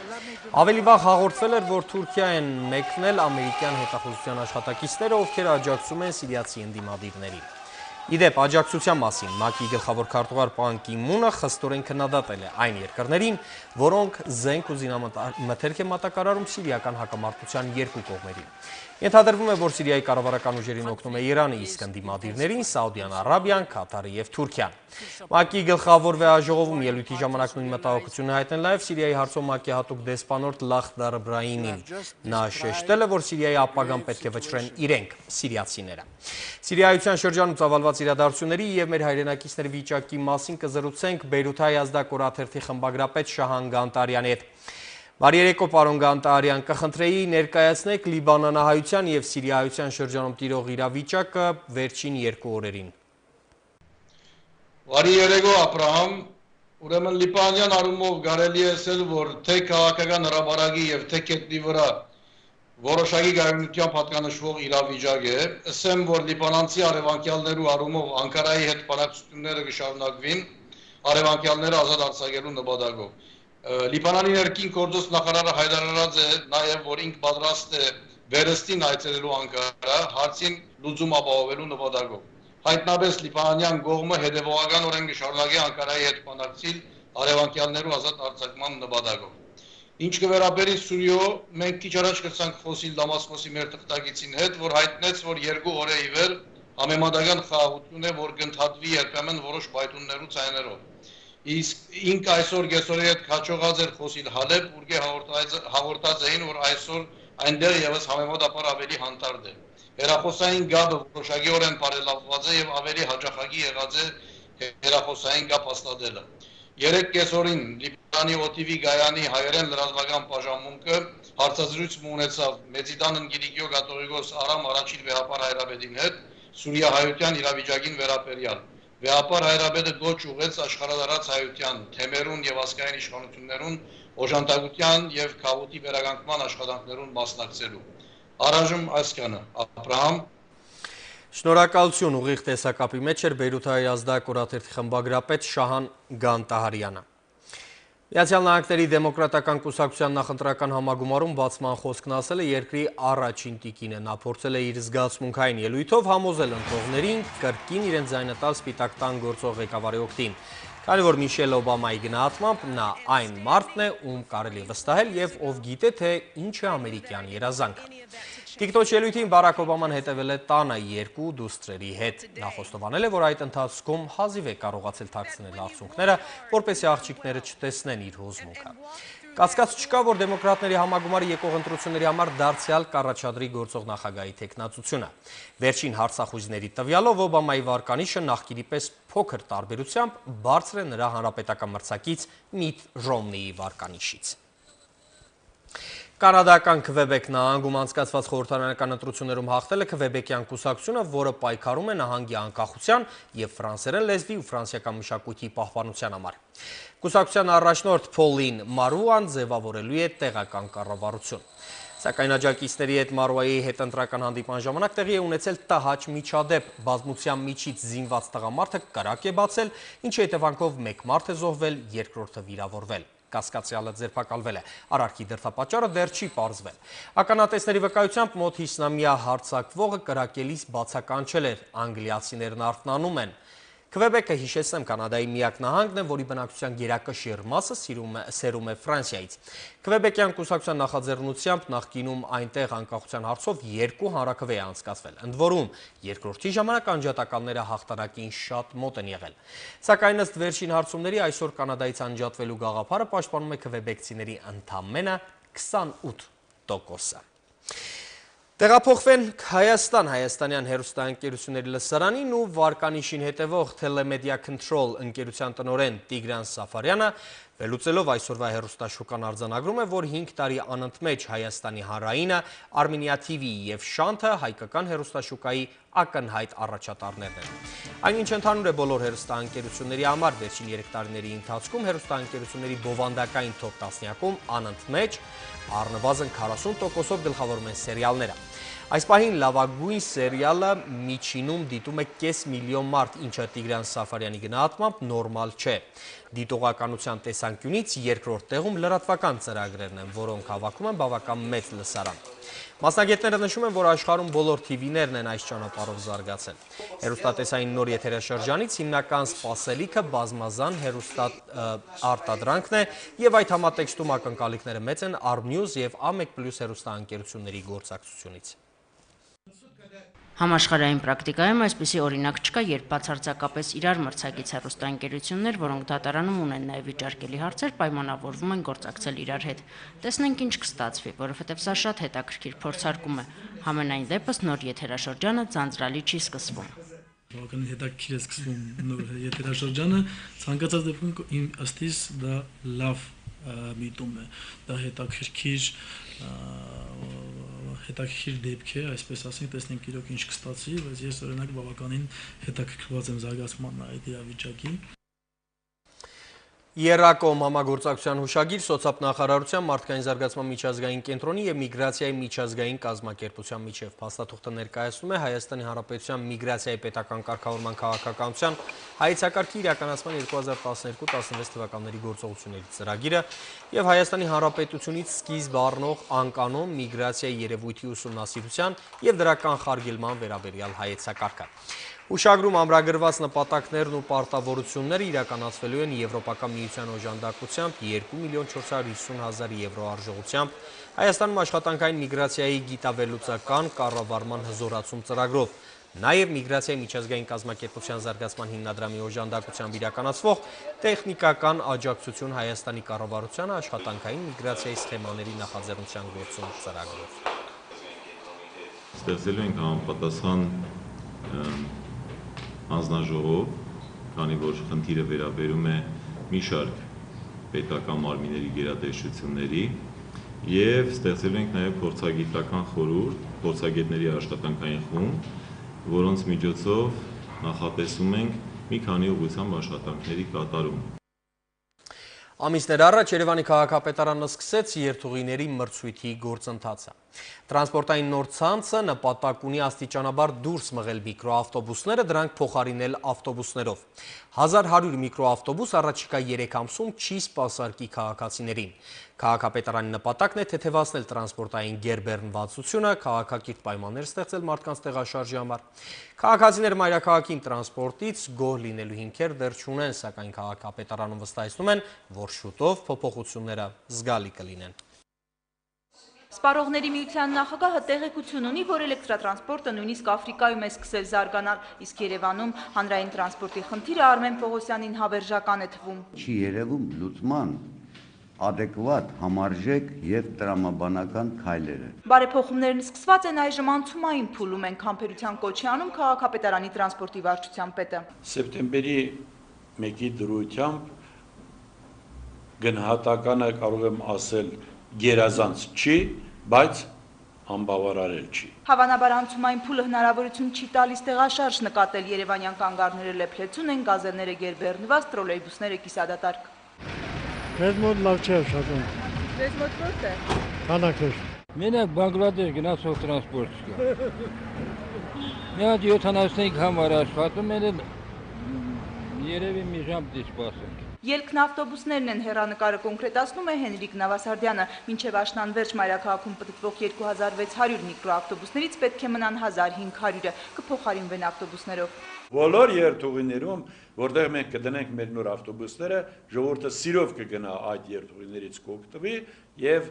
Ավելի վաղ հաղորդվել էր, որ Թուրքիա են մեկնել ամերիկյան հետախուզության աշխատակիցները, ովքեր աջակցում են սիրիացի ընդդիմադիրներին։ Իդեպ աջակցության մասին ՄԱԿ-ի գլխավոր քարտուղար Պան Կի Մունը խստորեն քննադատել է այն երկրներին, որոնք զենք ու զինամթերք են մատակարարում սիրիական հակամարտության երկու կողմերին։ Ենթադրվում է, որ Սիրիայի կառավարական ուժերին օգնում է Իրանը, իսկ ընդդիմադիրներին Սաուդյան Արաբիան, Քաթարը եւ Թուրքիան։ ՄԱԿ-ի գլխավոր վեհաժողովում ելույթի ժամանակ նույն մտահոգությունը հայտնել նաև Սիրիայի հարցում ՄԱԿ-ի հատուկ դեսպանորդ Լախդար Բրահիմին։ Նա շեշտել է, որ Սիրիայի ապագան պետք է վճռեն իրենք, սիրիացիները։ Սիրիայության շրջանում ծավալված իրադարձությունների եւ մեր հայրենակիցների վիճակի մասին կզրուցենք Բեյրութի ազդակորաթերթի խմբագրապետ Շահան Գանտարյանի հետ։ Բարի երեկո, պարոն Գանտարյան, կխնդրեի ներկայացնեք Լիբանանահայության եւ Սիրիայության շրջանում տիրող իրավիճակը վերջին 2 օրերին։ Բարի երեկո, Աբրահամ, ուրեմն Լիբանանյան առումով կարելի է ասել, որ թե քաղաքական հրապարակի եւ թե կետնի վրա որոշակի գայունությամբ պատկանշվող իրավիճակ է, ասեմ, որ լիբանանցի արևանկյալներու առումով Անկարայի հետ բանակցությունները կշարունակվին, արևանկյալները ազատ արձակելու նպատակով։ Լիբանանի ներքին գործոս նախարարը հայտարարած է նաև, որ ինք պատրաստ է վերստին այցելելու Անկարա, հարցին լուծում ապահովելու նպատակով։ Հայտնաբես Լիբանանյան կողմը հետևողականորեն կշարունակի Անկարայի հետ բանակցել արևանկյալներու ազատ արձակման նպատակով։ Ինչ կվերաբերի Սուրիո, մենք քիչ առաջ կրցանք խոսիլ Դամասկոսի մեր թղթակիցին հետ, որ հայտնեց, որ 2 օր է ի վեր համեմատական խաղաղություն է, որ կընդհատվի երբեմն որոշ պայթուններու ցայներով։ Իսկ ինք այսօր գեսորի հետ քաչողած էր խոսիլ Հալեբ, ուր հաղորդած էին, որ այսօր այնտեղ եւս համեմատաբար ավելի հանդարտ է։ Հերախոսային գաբը որոշակիորեն բարելավված է եւ ավելի հաջողակի եղած է հերախոսային գաբ հաստատելը։ 3 կեսօրին Լիբանանի OTV Գայանի հայերեն լրատվական բաժանմունքը հարցազրույց ունեցավ Մեծիդան Ընկիրիկիո կաթողիկոս Արամ Արաչիլ վեհապար հայրաբեդին հետ Սուրիա-հայության իրավիճակին վերաբերյալ։ Վեհապար հայրաբեդը գոչ ուղեց աշխարհադարած հայության թեմերուն եւ ազգային իշխանություններուն օժանդակության եւ քաղուտի վերականգնման աշխատանքներուն մասնակցելու։ Առայժմ այսքանը, Աբրահամ։ Շնորհակալություն, ուղիղ տեսակապի մեջ էր Բեյրութի ազդակորաթերթի խմբագրապետ Շահան Գանտահարյանը։ Միացյալ Նահանգների դեմոկրատական կուսակցության նախընտրական համագումարում բացման խոսքն ասել է երկրի առաջին տիկինը։ Նա փորձել է իր զգացմունքային ելույթով համոզել ընտրողներին կրկին իրենց ձայնը տալ Սպիտակ տան գործող ղեկավարի օգտին։ Քանի որ Միշել Օբամայի գնահատմամբ նա այն մարդն է, ում կարելի վստահել եւ ով գիտե թե ինչ է ամերիկյան երազանքը։ TikTok ելույթին Բարակ Օբաման հետևել է տանը 2 դուստրերի հետ։ Նա խոստովանել է, որ այդ ընթացքում հազիվ է կարողացել թաքցնել արդյունքները, որպեսզի աղջիկները չտեսնեն իր հուզմունքը։ Կասկած չկա, որ դեմոկրատների համագումարը եկող ընտրությունների համար դարձյալ կառաջադրի գործող նախագահի թեկնածությունը։ Վերջին հարցախույզների տվյալով Օբամայի վարկանիշը նախկինի պես փոքր տարբերությամբ բարձր է նրա հանրապետական մրցակից Միթ Ռոմնիի վարկանիշից։ Կանադական Քվեբեք նահանգում անցկացված խորհրդարանական ընտրություններում հաղթել է Քվեբեկյան կուսակցությունը, որը պայքարում է նահանգի անկախության եւ ֆրանսերեն լեզվի ու ֆրանսիական մշակույթի պահպանության համար։ Կուսակցության առաջնորդ Փոլին Մարուան ձևավորելու է տեղական կառավարություն։ Սակայն աջակիցների հետ Մարուայի հետ ընտրական հանդիպման ժամանակ տեղի է ունեցել տհաճ միջադեպ, բազմության միջից զինված տղամարդը կրակ է բացել, ինչի հետևանքով մեկ մարդ է զոհվել, երկրորդը վիրավորվել։ Կասկածյալը ձերբակալվել է, արարքի դրդապատճառը դեռ չի պարզվել։ Ականատեսների վկայությամբ մոտ 50-ամյա հարձակվողը կրակելիս բացականչել էր, անգլիացիներն արթնանում են։ Քվեբեկը, հիշեցնեմ, Կանադայի միակ նահանգն է, որի բնակչության գերակշիռ մասը սերում է Ֆրանսիայից։ Քվեբեկյան կուսակցության նախաձեռնությամբ նախկինում այնտեղ անկախության հարցով 2 հանրաքվե է անցկացվել։ Ընդ որում, երկրորդի ժամանակ անջատականները հաղթանակին շատ մոտ են եղել։ Սակայն ըստ վերջին հարցումների այսօր Կանադայից անջատվելու գաղափարը պաշտպանում է քվեբեկցիների ընդամենը 28%-ը։ Տեղափոխվենք Հայաստան, հայաստանյան հեռուստաընկերությունների լսարանին ու վարկանիշին հետևող Telemedya Control ընկերության տնօրեն Տիգրան Սաֆարյանը վերլուծելով այսօրվա հեռուստաշուկան արձանագրում է, որ 5 տարի անընդմեջ Հայաստանի հանրայինը, Armenia TV և Շանթը հայկական հեռուստաշուկայի ակնհայտ առաջատարներն են։ Այնինչ ընդհանուր է բոլոր հեռուստաընկերությունների համար վերջին 3 տարիների ընթացքում հեռուստաընկերությունների բովանդակային թոփ տասնյակում անընդմեջ առնվազն 40%-ով գլխավորում են սերիալները։ Այս պահին լավագույն սերիալը միջինում դիտում է կես միլիոն մարդ, ինչը Տիգրան Սաֆարյանի գնահատմամբ նորմալ չէ։ Դիտողականության տեսանկյունից երկրորդ տեղում լրատվական ծրագրերն են, որոնք հավաքում են բավական մեծ լսարան։ Մասնագետները նշում են, որ աշխարհում բոլոր TV-ներն են այս ճանապարհով զարգացել։ Հեռուստատեսային նոր եթերաշրջանից հիմնական սպասելիքը բազմազան հեռուստաարտադրանքն է, եւ այդ համատեքստում ակնկալիքները մեծ են Armnews եւ A1+ հեռուստաընկերությունների գործակցությունից։ Համաշխարհային պրակտիկայում այսպիսի օրինակ չկա, երբ բացարձակապես իրար մրցակից հեռուստաընկերություններ, որոնք դատարանում ունեն նաև վիճարկելի հարցեր, պայմանավորվում են գործակցել իրար հետ։ Տեսնենք ինչ կստացվի, որովհետև սա շատ հետաքրքիր փորձարկում է։ Համենայն դեպս նոր եթերաշրջանը ձանձրալի չի սկսվում։ Բավականին հետաքրքիր է սկսվում նոր եթերաշրջանը, ցանկացած դեպքում իմ ըստիս դա լավ միտում է, դա հետաքրքիր դեպք է, այսպես ասենք, տեսնենք իրոք ինչ կստացվի, բայց ես օրինակ բավականին հետաքրքրված եմ զարգացման այդ իրավիճակի։ Երակոմ համագործակցության հուշագիր սոցիալնախարարության մարդկային զարգացման միջազգային կենտրոնի եւ միգրացիայի միջազգային կազմակերպության միջև փաստաթուղթը ներկայացնում է Հայաստանի Հանրապետության միգրացիայի պետական կարգավորման քաղաքականության հայեցակարգի իրականացման 2012-16 թվականների գործողությունների ծրագիրը եւ Հայաստանի Հանրապետությունից սկիզբ առնող անկանոն միգրացիայի երևույթի ուսումնասիրության եւ դրա կանխարգելման վերաբերյալ հայեցակարգը։ Հուշագրում ամրագրված նպատակներն ու պարտավորությունները իրականացվելու են Եվրոպական միության օժանդակությամբ 2.450.000 եվրո արժողությամբ Հայաստանում աշխատանքային միգրացիայի գիտավերլուծական կառավարման հզորացում ծրագրով, նաև միգրացիայի միջազգային կազմակերպության զարգացման հիմնադրամի օժանդակությամբ իրականացվող տեխնիկական աջակցություն Հայաստանի կառավարությանը աշխատանքային միգրացիայի սխեմաների նախաձեռնության գործում ծրագրով։ Ստեղծելու ենք համապատասխան հանձնաժողով, քանի որ խնդիրը վերաբերում է մի շարք պետական մարմինների գերատեսչությունների եւ ստեղծելու ենք նաեւ փորձագիտական խորհուրդ, փորձագետների աշխատանքային խումբ, որոնց միջոցով նախատեսում ենք մի քանի ուղղությամբ աշխատանքների կատարում։ Ամիսներ առաջ Երևանի քաղաքապետարանը սկսեց երթուղիների մրցույթի գործընթացը։ Տրանսպորտային նոր ցանցը նպատակ ունի աստիճանաբար դուրս մղել միկրոավտոբուսները, դրանք փոխարինել ավտոբուսներով։ 1100 միկրոավտոբուս առաջիկա 3 ամսում չի սպասարկի քաղաքացիներին։ Քաղաքապետարանի նպատակն է թեթևացնել տրանսպորտային գերբեռնվածությունը, քաղաքակիրթ պայմաններ ստեղծել մարդկանց տեղաշարժի համար։ Քաղաքացիները մայրաքաղաքին տրանսպորտից գոհ լինելու հիմքեր դեռ չունեն, սակայն քաղաքապետարանում վստահեցնում են, որ շուտով փոփոխությունները զգալի կլինեն։ Սպառողների միության նախագահը տեղեկություն ունի, որ էլեկտրատրանսպորտը նույնիսկ Աֆրիկայում է սկսել զարգանալ, իսկ Երևանում հանրային տրանսպորտի խնդիրը Արմեն Պողոսյանին հավերժական է թվում։ Չի երևում լուծման adekvat, համարժեք եւ տրամաբանական քայլերը։ Բարեփոխումներն սկսված են այժմ անցումային փուլում են համբերության կոչի անում քաղաքապետարանի տրանսպորտի վարչության պետը։ Սեպտեմբերի 1-ի դրությամբ գնահատականը կարող եմ ասել գերազանց չի, բայց անբավարարել չի։ Հավանաբար անցումային փուլը հնարավորություն չի տալիս տեղաշարժ նկատել, երևանյան կանգառները լեփլեցուն են, գազելները գերբեռնված, տրոլեյբուսները կիսադատարկ։ Մեզ մոտ լավ չէ աշխատում։ Ձեզ մոտ ո՞րտե։ Քանակեր։ Մենակ Բանգլադեշ գնացող տրանսպորտ չկա։ Մի հատ 75 համար աշխատում են, երևի մի ժամ դիսպասենք։ Ելքն ավտոբուսներն են, հեռանկարը կոնկրետացնում է Հենրիկ Նավասարդյանը։ Մինչև աշնանվերջ մայրաքաղաքում պտտվող 2600 միկրոավտոբուսներից պետք է մնան 1500-ը, կփոխարինվեն ավտոբուսներով։ Բոլոր երթուղիներում, որտեղ մենք կդնենք մեր նոր ավտոբուսները, ժողովուրդը սիրով կգնա այդ երթուղիներից կօգտվի եւ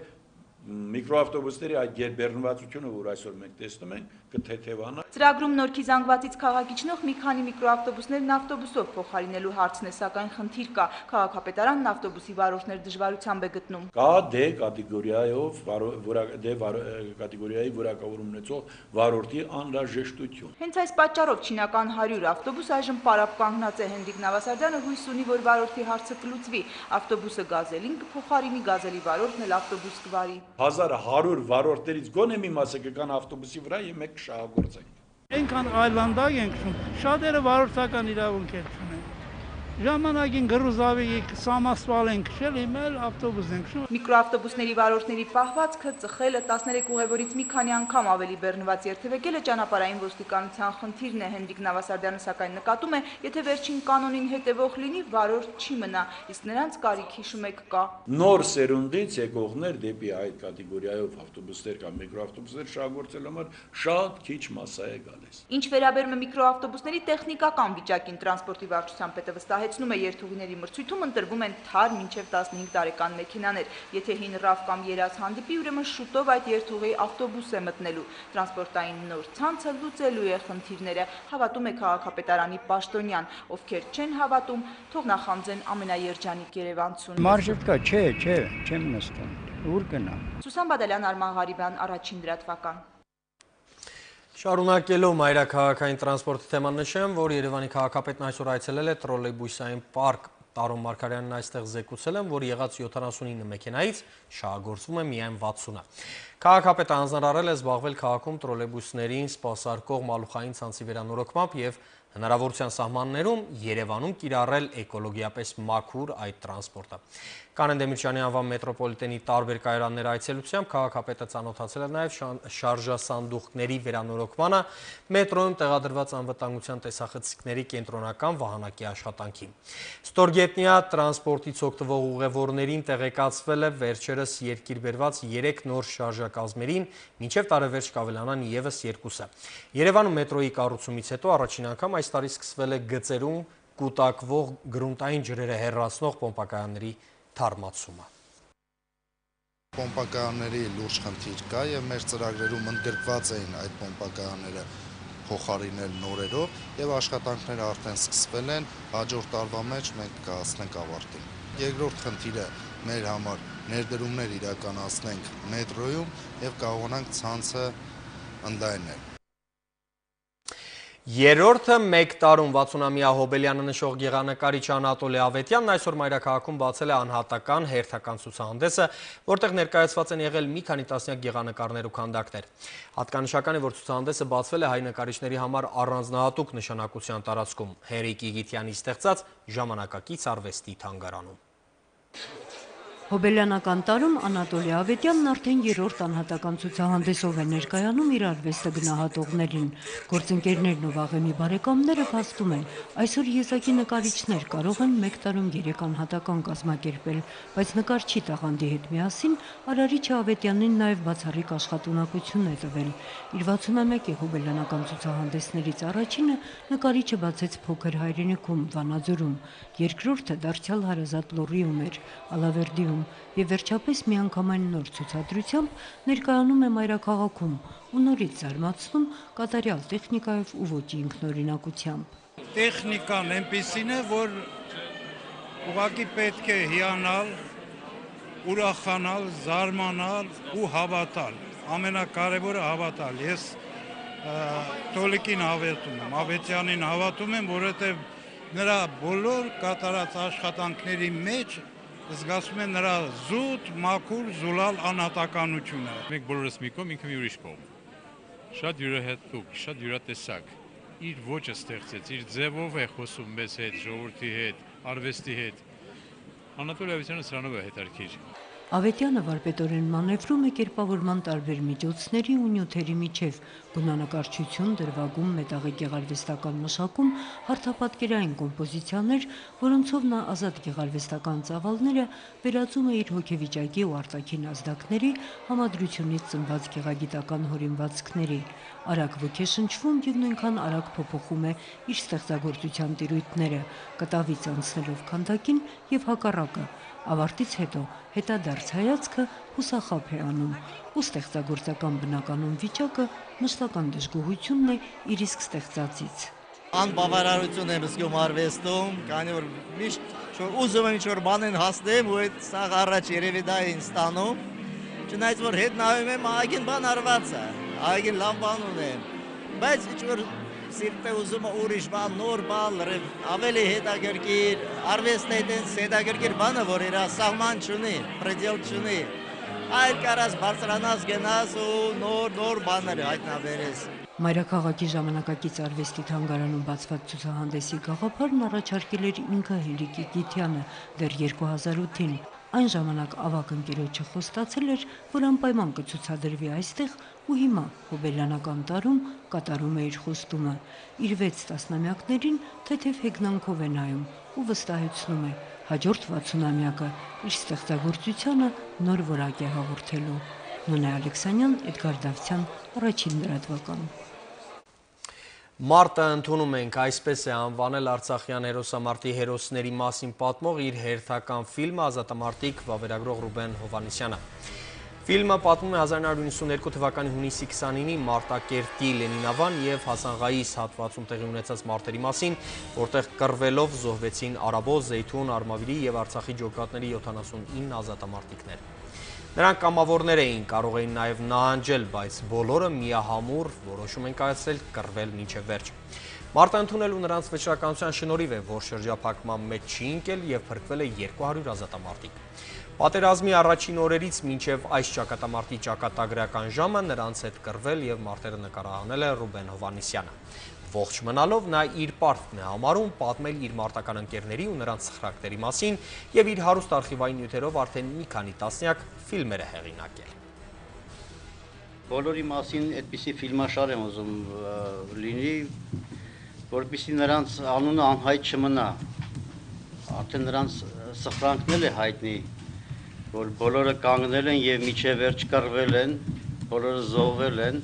միկրոավտոբուսների այդ գերբեռնվածությունը, որ այսօր մենք տեսնում ենք, կթեթևանա։ Ծրագրում Նորքի զանգվածից քաղաքիչնող մի քանի միկրոավտոբուսներն ավտոբուսով փոխարինելու հարցն է, սակայն խնդիր կա։ Քաղաքապետարանն ավտոբուսի վարորդներ դժվարությամբ է գտնում։ Կա D կատեգորիայով, կատեգորիայի որակավորում ունեցող վարորդի անհրաժեշտություն։ Հենց այս պատճառով չինական 100 ավտոբուս այժմ պարապ կանգնած է։ Հենրիկ Նավասարդյանը հույս ունի, որ վարորդի հարցը կլուծվի։ Ավտոբուսը գազելին կփոխարինի, գազելի վարորդն էլ ավտոբուս կվարի։ 1100 վարորդներից գոնե մի մասը կգան ավտոբուսի վրա եւ մենք կշահագործենք։ Այնքան այլանդակ ենք շում, շատերը վարորդական իրավունք չունեն։ Ժամանակին գրուզավի սամասվալ են քշել, հիմա ավտոբուս ենք շում։ Միկրոավտոբուսների վարորդների պահվածքը, ծխելը 13 ուղևորից մի քանի անգամ ավելի բեռնված երթևեկելը ճանապարհային ոստիկանության խնդիրն է։ Հենրիկ Նավասարդյանը սակայն նկատում է, եթե վերջին կանոնին հետևող լինի, վարորդ չի մնա, իսկ նրանց կարիք հիշում եք կա։ Նոր սերունդից եկողներ դեպի այդ կատեգորիայով ավտոբուսներ կամ միկրոավտոբուսներ շահագործելու համար շատ քիչ մասսա է գալիս։ Ինչ վերաբերում է միկրոավտոբուսների տեխնիկական վիճակին, տրանսպորտի վարչության պետը վստահեցնում է, երթուղիների մրցույթում ընտրվում են թար մինչև 15 տարեկան մեքենաներ։ Եթե հին ռավ կամ երազ հանդիպի, ուրեմն շուտով այդ երթուղի ավտոբուս է մտնելու։ Տրանսպորտային նոր ցանցը լուծելու է խնդիրները, հավատում է քաղաքապետարանի պաշտոնյան։ Ովքեր չեն հավատում, թող նախանձեն ամենաերջանիկ երևանցուն։ Մարշրուտ կա, չէ, չեմ նստում։ Ուր գնամ։ Սուսան Բադալյան, Արման Ղարիբյան, առաջին լրատվական։ Շարունակելով մայրաքաղաքային տրանսպորտի թեման նշեմ, որ Երևանի քաղաքապետն այսօր այցելել է տրոլեյբուսային պարկ։ Տարոն Մարգարյանն այստեղ զեկուցել են, որ եղած 79 մեքենայից շահագործվում է միայն 60-ը։ Քաղաքապետը հանձնարարել է զբաղվել քաղաքում տրոլեյբուսներին սպասարկող մալուխային ցանցի վերանորոգմամբ եւ հնարավորության սահմաններում Երևանում կիրառել էկոլոգիապես մաքուր այդ տրանսպորտը։ Կանեն Դեմիրճյանի անվան մետրոպոլիտենի տարբեր կայարաններ այցելությամբ քաղաքապետը ծանոթացել է նաև շարժասանդուղքների վերանորոգմանը, մետրոյում տեղադրված անվտանգության տեսախցիկների կենտրոնական վահանակի աշխատանքի։ Ստորգետնյա տրանսպորտից օգտվող ուղևորներին տեղեկացվել է վերջերս երկիր բերված 3 նոր շարժակազմերին, մինչև տարեվերջ կավելանան ևս 2-ը։ Երևանում մետրոյի կառուցումից հետո առաջին անգամ այս տարի սկսվել է գծերում կուտակվող գրունտային ջրերը հեռացնող պոմպակայանների թարմացումը։ Պոմպակայանների լուրջ խնդիր կա եւ մեր ծրագրերում ընդգրկված էին այդ պոմպակայանները փոխարինել նորերով եւ աշխատանքները արդեն սկսվել են, հաջորդ տարվա մեջ մենք կհասնենք ավարտին։ Երկրորդ խնդիրը մեր համար ներդրումներ իրականացնենք մետրոյում եւ կարողանանք ցանցը ընդլայնել։ Երրորդը մեկ տարում 60-ամյա Հոբելյանը նշող գեղանկարիչ Անատոլի Ավետյանն այսօր մայրաքաղաքում բացել է անհատական հերթական ցուցահանդեսը, որտեղ ներկայացված են եղել մի քանի տասնյակ գեղանկարներ ու քանդակներ։ Հատկանշական է, որ ցուցահանդեսը բացվել է հայ նկարիչների համար առանձնահատուկ նշանակության տարածքում՝ Հենրիկ Իգիթյանի ստեղծած ժամանակակից արվեստի թանգարանում։ Հոբելյանական տարում Անատոլի Ավետյանն արդեն երրորդ անհատական ցուցահանդեսով է ներկայանում իր արվեստը գնահատողներին։ Գործընկերներն ու վաղեմի բարեկամները փաստում են, այսօր եզակի նկարիչներ կարող են մեկ տարում 3 անհատական կազմակերպել, բայց նկարչի տաղանդի հետ միասին Արարիչ Ավետյանին նաև բացառիկ աշխատունակություն է տվել։ Իր 61 հոբելյանական ցուցահանդեսներից առաջինը նկարիչը բացեց փոքր հայրենիքում Վանաձորում, երկրորդը դարձյալ հարազատ Լոռիում էր, Ալավերդիում եւ վերջապես միանգամայն նոր ցուցադրությամբ ներկայանում է մայրաքաղաքում ու նորից զարմացնում կատարյալ տեխնիկայով ու ոճի ինքնօրինակությամբ։ Տեխնիկան այնպիսին է, որ ուղղակի պետք է հիանալ, ուրախանալ, զարմանալ ու հավատալ։ Ամենակարևորը հավատալ։ Ես Տոլիկին հավատում եմ, Ավետյանին հավատում եմ, որովհետեւ նրա բոլոր կատարած աշխատանքների մեջ զգացում է նրա զուտ, մաքուր, զուլալ անհատականությունը։ Մենք բոլորս մի կողմ, ինքը մի ուրիշ կողմ։ Շատ յուրահատուկ, շատ յուրատեսակ։ Իր ոճը ստեղծեց, իր ձևով է խոսում մեզ հետ, ժողովրդի հետ, արվեստի հետ։ Անատոլի Ավետյանը սրանով է հետաքրքիր։ Ավետյանը վարպետորեն մանևրում է կերպավորման տարբեր միջոցների ու նյութերի միջև, գունանկարչություն, դրվագում, մետաղի գեղարվեստական մշակում, հարթապատկերային կոմպոզիցիաներ, որոնցով նա ազատ գեղարվեստական ծավալները վերածում է իր հոգեվիճակի ու արտաքին ազդակների, համադրությունից ծնված գեղագիտական հորինվածքների, արագ ոգեշնչվում եւ նույնքան արագ փոփոխում է իր ստեղծագործության տիրույթները, կտավից անցնելով քանդակին եւ հակառակը, ավարտից հետո հետադարձ հայացքը հուսախաբ է անում, ու ստեղծագործական բնականon վիճակը մշտական դժգոհությունն է իր իսկ ստեղծածից։ Անբավարարություն եմ զգում արվեստում, քանի որ միշտ ուզում եմ ինչ-որ բան հասնեմ, ու այդ սաղ առաջ երևի դա է ինձ ստանում, չնայած որ հետ նայում եմ, ահագին բան արված է, ահագին լավ բան ունեմ, բայց ինչ-որ սիրտը ուզում է ուրիշ բան, նոր բան, ավելի հետաքրքիր, արվեստը այդպես հետաքրքիր բանը, որ իր սահման չունի, պրեդել չունի, այլ կարաս բարձրանաս գնաս ու նոր բաներ հայտնաբերես։ Մայրաքաղաքի ժամանակակից արվեստի թանգարանում բացված ցուցահանդեսի գաղափարն առաջարկել էր ինքը Հենրիկ Կիկիթյանը դեռ 2008-ին։ Այն ժամանակ ավագ ընկերոջը խոստացել էր, որ անպայման կցուցադրվի այստեղ ու հիմա հոբելյանական տարում կատարում է իր խոստումը։ Իր 6 տասնամյակներին թեթև հեգնանքով է նայում ու վստահեցնում է հաջորդ 60-ամյակը իր ստեղծագործությանը նոր որակ է հաղորդելու։ Նոնե Ալեքսանյան, Էդգար Դավթյան, առաջին լրատվական։ Մարտը ընդունում ենք, այսպես է անվանել Արցախյան հերոսամարտի հերոսների մասին պատմող իր հերթական ֆիլմը ազատամարտիկ վավերագրող Ռուբեն Հովհաննիսյանը։ Ֆիլմը պատմում է 1992 թվականի հունիսի 29-ի Մարտակերտի Լենինավան եւ Հասանղայիս հատվածում տեղի ունեցած մարտերի մասին, որտեղ կռվելով զոհվեցին Արաբոզ, Զեյթուն, Արմավիրի եւ Արցախի ջոկատների 79 ազատամարտիկներ։ Նրանք կամավորներ էին, կարող էին նաև նահանջել, բայց բոլորը միահամուռ որոշում են կայացրել կռվել մինչև վերջ։ Մարտը ընդունելու նրանց վճռականության շնորհիվ է, որ շրջափակման մեջ չի ընկել եւ փրկվել է 200 ազատամարտիկ։ Պատերազմի առաջին օրերից մինչև այս ճակատամարտի ճակատագրական ժամը նրանց հետ կռվել եւ մարտերը նկարահանել է Ռուբեն Հովհաննիսյանը։ Ողջ մնալով նա իր պարտքն է համարում պատմել իր մարտական ընկերների ու նրանց սխրակների մասին եւ իր հարուստ արխիվային նյութերով արդեն մի քանի տասնյակ ֆիլմեր է հեղինակել։ Բոլորի մասին այդպիսի ֆիլմաշար եմ ուզում լինի, որպեսզի նրանց անունը անհայտ չմնա։ Արդեն նրանց սխրանքն էլ է հայտնի, որ բոլորը կանգնել են եւ միջև վերջ կռվել են, բոլորը զոհվել են։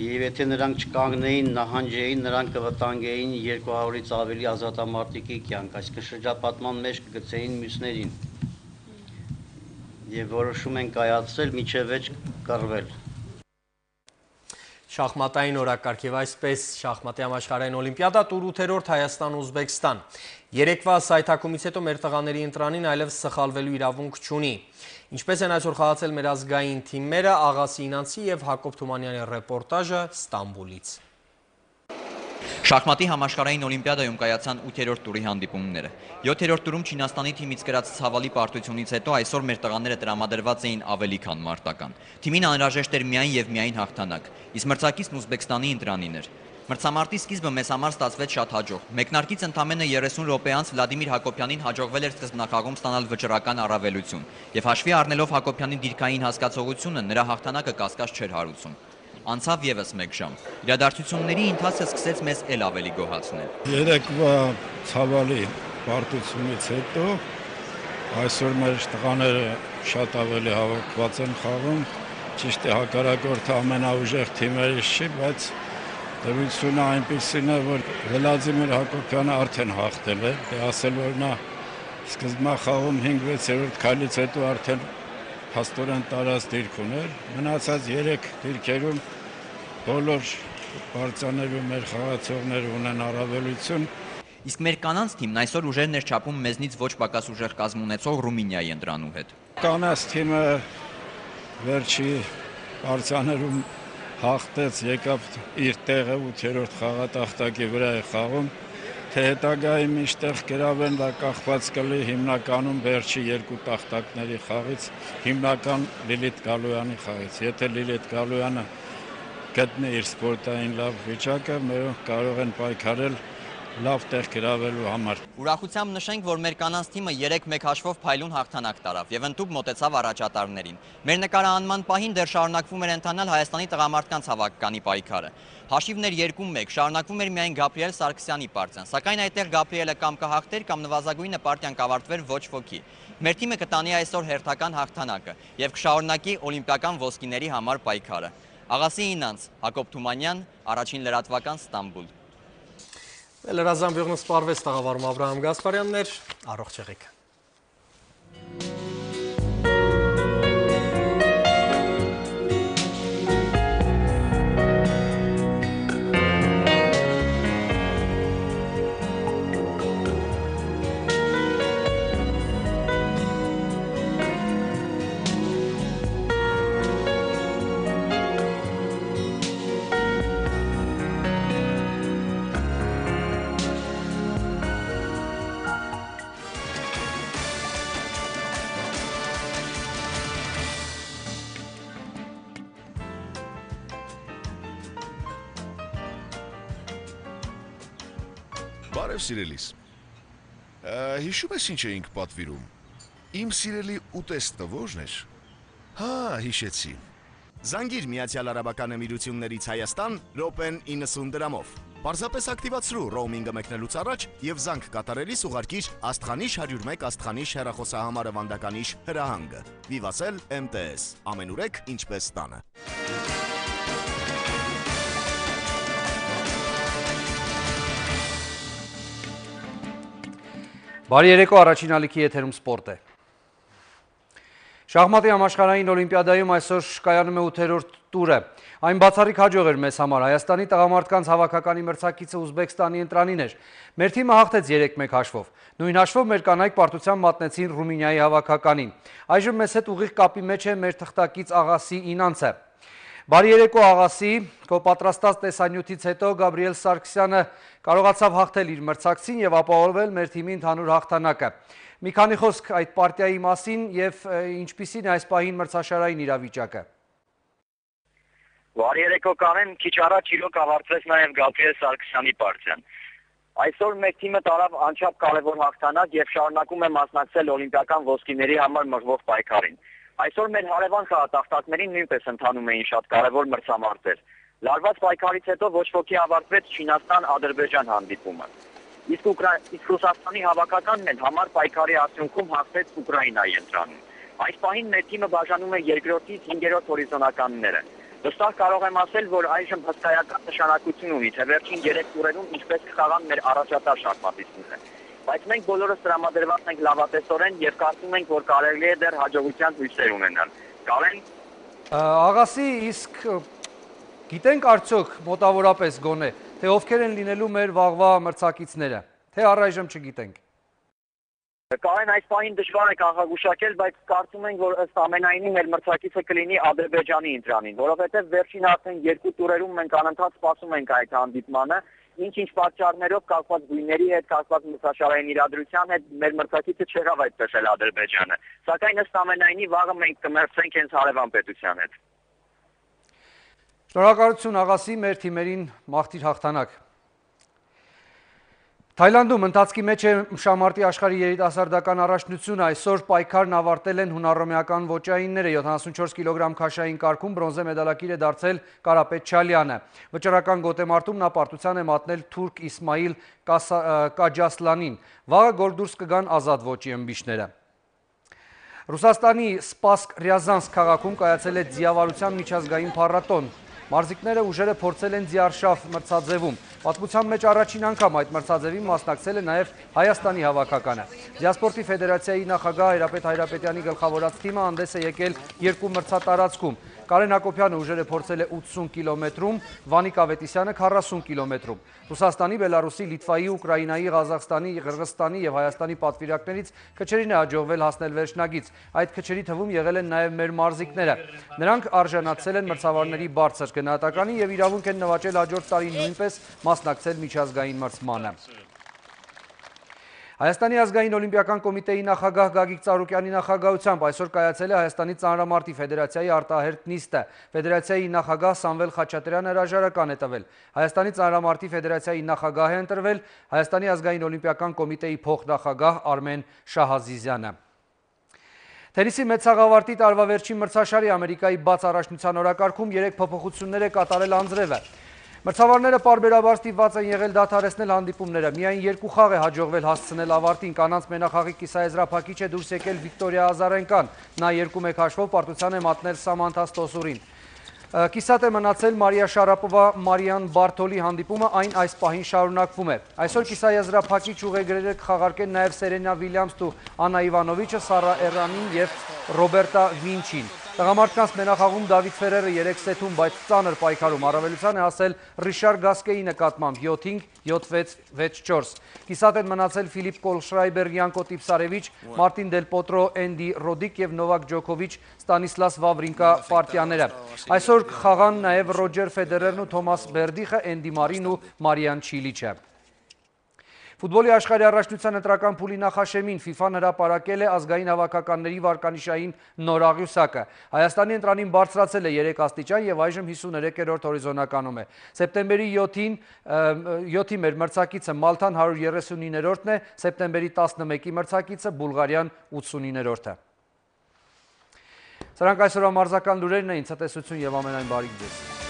Եվ եթե նրանք չկանգնեին, նահանջեին, նրանք կվտանգեին 200-ից ավելի ազատամարտիկի կյանք, այսինքն շրջապատման մեջ կգցեին մյուսներին։ Եվ որոշում են կայացրել միջև վերջ կռվել։ Շախմատային օրակարգ եւ այսպես շախմատի համաշխարհային օլիմպիադա տուր 8-րդ Հայաստան-Ուզբեկստան։ Երեկվա սայթակումից հետո մեր տղաների ընտրանին այլև սխալվելու իրավունք չունի։ Ինչպես են այսօր խաղացել մեր ազգային թիմերը, Աղասի Ինանցի եւ Հակոբ Թումանյանի ռեպորտաժը Ստամբուլից։ Շախմատի համաշխարհային օլիմպիադայում կայացան 8-րդ տուրի հանդիպումները։ 7-րդ տուրում Չինաստանի թիմից կրած ցավալի պարտությունից հետո այսօր մեր տղաները տրամադրված էին ավելի քան մարտական։ Թիմին անհրաժեշտ էր միայն եւ միայն հաղթանակ, իսկ մրցակիցն Ուզբեկստանի ընտրանին էր։ Մրցամարտի սկիզբը մեզ համար ստացվեց շատ հաջող։ Մեկնարկից ընդամենը 30 րոպե անց Վլադիմիր Հակոբյանին հաջողվել էր սկզբնախաղում ստանալ վճռական առավելություն, եւ հաշվի առնելով Հակոբյանի դիրքային հասկացողությունը, նրա հաղթանակը կասկած չէր հարուցում։ Անցավ եւս 1 ժամ։ Իրադարձությունների ընթացքը սկսեց մեզ էլ ավելի գոհացնել։ Երեկվա ցավալի պարտությունից հետո այսօր մեր տղաները շատ ավելի հավաքված են խաղում, ճիշտ է հակառակորդը ամենաուժեղ թիմերից չի, բայց դրությունը այնպեսին է, որ Վլադիմիր Հակոբյանը արդեն հաղթել է, ասել որ նա սկզբնախաղում 5-6-րդ քայլից հետո արդեն փաստորեն տարած դիրք ուներ, մնացած 3 դիրքերում բոլոր պարտիաներում մեր խաղացողները ունեն առավելություն։ Իսկ մեր կանանց թիմն այսօր ուժերն էր չափում մեզնից ոչ պակաս ուժեղ կազմ ունեցող Ռումինիայի ընտրանու հետ։ Կանանց թիմը վերջի պարտիաներում հաղթեց, եկավ իր տեղը 8-րդ խաղատախտակի վրա է խաղում, թե հետագայի միշտեղ գրավեն դա կախված կլի հիմնականում վերջի 2 տախտակների խաղից, հիմնական Լիլիթ Գալոյանի խաղից։ Եթե Լիլիթ Գալոյանը գտնի իր սպորտային լավ վիճակը, մերոնք կարող են պայքարել լավ տեղ գրավելու համար։ Ուրախությամբ նշենք, որ մեր կանանց թիմը 3-1 հաշվով փայլուն հաղթանակ տարավ եւ ընդհուպ մոտեցավ առաջատարներին։ Մեր նկարահանման պահին դեռ շարունակվում էր ընթանալ Հայաստանի տղամարդկանց հավաքականի պայքարը։ Հաշիվներ 2-1, շարունակվում էր միայն Գաբրիել Սարգսյանի պարտիան, սակայն այդտեղ Գաբրիելը կամ կհաղթեր, կամ նվազագույնը պարտիան կավարտվեր ոչ ոքի։ Մեր թիմը կտանի այսօր հերթական հաղթանակը եւ կշարունակի օլիմպիական ոսկիների համար պայքարը։ Աղասի 9, Հակոբ Թումանյան, Առաջին լրատվական, Ստամբուլ։ Լրազամբյուղն սպարվեց տաղավարում Աբրահամ Գասպարյաններ, առողջ եղեք։ Բարև սիրելիս, հիշում ես ինչ էինք պատվիրում, իմ սիրելի ուտեստը ո՞րն էր, հիշեցի, Զանգիր Միացյալ Արաբական Էմիրություններից Հայաստան րոպեն 90 դրամով, պարզապես ակտիվացրու ռոումինգը մեկնելուց առաջ և զանգ կատարելիս ուղարկիր Աստղանիշ 101 Աստղանիշ հեռախոսահամարը վանդականիշ հրահանգը, Vivatel MTS, ամենուրեք ինչպես տանը։ Բարի երեկո, առաջին ալիքի եթերում սպորտ է։ Շախմատի համաշխարհային օլիմպիադայում այսօր կայանում է 8-րդ տուրը։ Այն բացառիկ հաջող էր մեզ համար։ Հայաստանի տղամարդկանց հավաքականի մրցակիցը Ուզբեկստանի ընտրանին էր։ Մեր թիմը հաղթեց 3-1 հաշվով։ Նույն հաշվով մեր կանայք պարտությամբ մատնեցին Ռումինիայի հավաքականին։ Այժմ մեզ հետ ուղիղ կապի մեջ է մեր թղթակից Աղասի Ինանցը։ Բարի երեկո Աղասի, քո պատրաստած տեսանյութից հետո Գաբրիել Սարգսյանը կարողացավ հաղթել իր մրցակցին եւ ապահովել մեր թիմի ընդհանուր հաղթանակը։ Մի քանի խոսք այդ պարտիայի մասին եւ ինչպիսին է այս պահին մրցաշարային իրավիճակը։ Բարի երեկո Կարեն, քիչ առաջ իրոք ավարտվեց նաեւ Գաբրիել Սարգսյանի պարտիան։ Այսօր մեր թիմը տարավ անչափ կարևոր հաղթանակ եւ շարունակում է մասնակցել օլիմպիական ոսկիների համար մղվող պայքարին։ Այսօր մեր հարևան խաղատախտակներին նույնպես ընթանում էին շատ կարևոր մրցամարտեր։ Լարված պայքարից հետո ոչ ոքի ավարտվեց Չինաստան-Ադրբեջան հանդիպումը։ Իսկ Ռուսաստանի հավաքականն էլ համար պայքարի արդյունքում հաղթեց Ուկրաինայի ընտրանին։ Այս պահին մեր թիմը բաժանում է երկրորդից 5-րդ հորիզոնականները։ Վստահ կարող եմ ասել, որ այժմ հսկայական նշանակություն ունի, թե վերջին 3 տուրերում ինչպես կխաղան մեր առաջատար շախմատիստները։ Բայց մենք բոլորս տրամադրված ենք լավատեսորեն եւ կարծում ենք, որ կարելի է դեռ հաջողության հույսեր ունենալ։ Կարեն Աղասի, իսկ գիտենք արդյոք մոտավորապես գոնե, թե ովքեր են լինելու մեր վաղվա մրցակիցները, թե առայժմ չգիտենք։ Կարեն այս պահին դժվար է կանխագուշակել, բայց կարծում ենք, որ ըստ ամենայնի մեր մրցակիցը կլինի Ադրբեջանի ընտրանին, որովհետեւ վերջին արդեն 2 տուրերում մենք անընդհատ սպասում ենք այդ հանդիպմանը։ Ինչ-ինչ պատճառներով կապված գույների հետ, կապված մրցաշարային իրադրության հետ մեր մրցակիցը չեղավ այդպես էլ Ադրբեջանը։ Սակայն ըստ ամենայնի վաղը մենք կմրցենք հենց հարևան պետության հետ։ Շնորհակալություն Աղասի, մեր թիմերին մաղթիր հաղթանակ։ Թայլանդում ընթացքի մեջ է մշամարտի աշխարհի երիտասարդական առաջնությունը, այսօր պայքարն ավարտել են հունառոմեական ոճայինները, 74 կիլոգրամ քաշային կարգում բրոնզե մեդալակիր է դարձել Կարապետ Չալյանը։ Վճռական գոտեմարտում նա պարտության է մատնել թուրք Իսմայիլ Կաջասլանին։ Վաղը գոլ դուրս կգան ազատ ոճի ըմբիշները։ Ռուսաստանի Սպասկ Ռյազանսկ քաղաքում կայացել է ձիավարության միջազգային փառատոն։ Մարզիկները ուժերը փորձել են ձիարշավ մրցաձևում։ Պատմության մեջ առաջին անգամ այդ մրցաձևին մասնակցել է նաև Հայաստանի հավաքականը։ Ձիասպորտի ֆեդերացիայի նախագահ Հայրապետ Հայրապետյանի գլխավորած թիմը հանդես է եկել 2 մրցատարածքում։ Կարեն Հակոբյանը ուժերը փորձել է 80 կիլոմետրում, Վանիկ Ավետիսյանը 40 կիլոմետրում։ Ռուսաստանի, Բելարուսի, Լիտվայի, Ուկրաինայի, Ղազախստանի, Ղրղստանի եւ Հայաստանի պատվիրակներից քչերին է հաջողվել հասնել վերջնագից։ Այդ քչերի թվում եղել են նաև մեր մարզիկները։ Նրանք արժանացել են մրցավարների բարձր գնահատականի եւ իրավունք են նվաճել հաջորդ տարի նույնպես մասնակցել միջազգային մրցմանը։ Հայաստանի ազգային օլիմպիական կոմիտեի նախագահ Գագիկ Ծառուկյանի նախագահությամբ այսօր կայացել է Հայաստանի ծանրամարտի ֆեդերացիայի արտահերթ նիստը։ Ֆեդերացիայի նախագահ Սամվել Խաչատրյանը հրաժարական է տվել։ Հայաստանի ծանրամարտի ֆեդերացիայի նախագահ է ընտրվել Հայաստանի ազգային օլիմպիական կոմիտեի փոխնախագահ Արմեն Շահազիզյանը։ Թենիսի մեծ խաղավարտի տարվա վերջին մրցաշարի Ամերիկայի բաց առաջնության օրակարգում 3 փոփոխություններ է կատարել Անձրևը։ Մրցավարները պարբերաբար ստիպված են եղել դադարեցնել հանդիպումները։ Միայն 2 խաղ է հաջողվել հասցնել ավարտին։ Կանանց մենախաղի կիսաեզրափակիչ է դուրս եկել Վիկտորիա Ազարենկան։ Նա 2-1 հաշվով պարտության է մատնել Սամանթա Ստոսուրին։ Կիսատ է մնացել Մարիա Շարապովա Մարիան Բարթոլի հանդիպումը, այն այս պահին շարունակվում է։ Այսօր կիսաեզրափակիչ ուղեգրերը կխաղարկեն նաև Սերենա Վիլյամսն ու Աննա Իվանովիչը, Սարա Էրանին եւ Ռոբերտա Վինչին։ Տղամարդկանց մենախաղում Դավիթ Ֆերերը 3 սեթում, բայց ծանր պայքարում առավելության է հասել Ռիշար Գասկեի նկատմամբ 7-5, 7-6, 6-4։ Կիսատ են մնացել Ֆիլիպ Կոլշրայբեր, Յանկո Տիպսարևիչ, Մարտին Դել Պոտրո, Էնդի Ռոդիկ եւ Նովակ Ջոկովիչ, Ստանիսլաս Վավրինկա պարտիաները։ Այսօր կխաղան նաև Ռոջեր Ֆեդերերն ու Թոմաս Բերդիխը, Էնդի Մարին ու Մարիան Չիլիչը։ Ֆուտբոլի աշխարհի առաջնության ընտրական փուլի նախաշեմին FIFA-ն հրապարակել է ազգային հավաքականների վարկանիշային նոր աղյուսակը։ Հայաստանի ընտրանին բարձրացել է 3 աստիճան եւ այժմ 53-րդ հորիզոնականում է։ Սեպտեմբերի 7-ի մեր մրցակիցը Մալթան 139-րդն է, սեպտեմբերի 11-ի մրցակիցը Բուլղարիան 89-րդը։ Սրանք այսօրվա մարզական լուրերն էին, ցտեսություն եւ ամենայն բարիք ձեզ։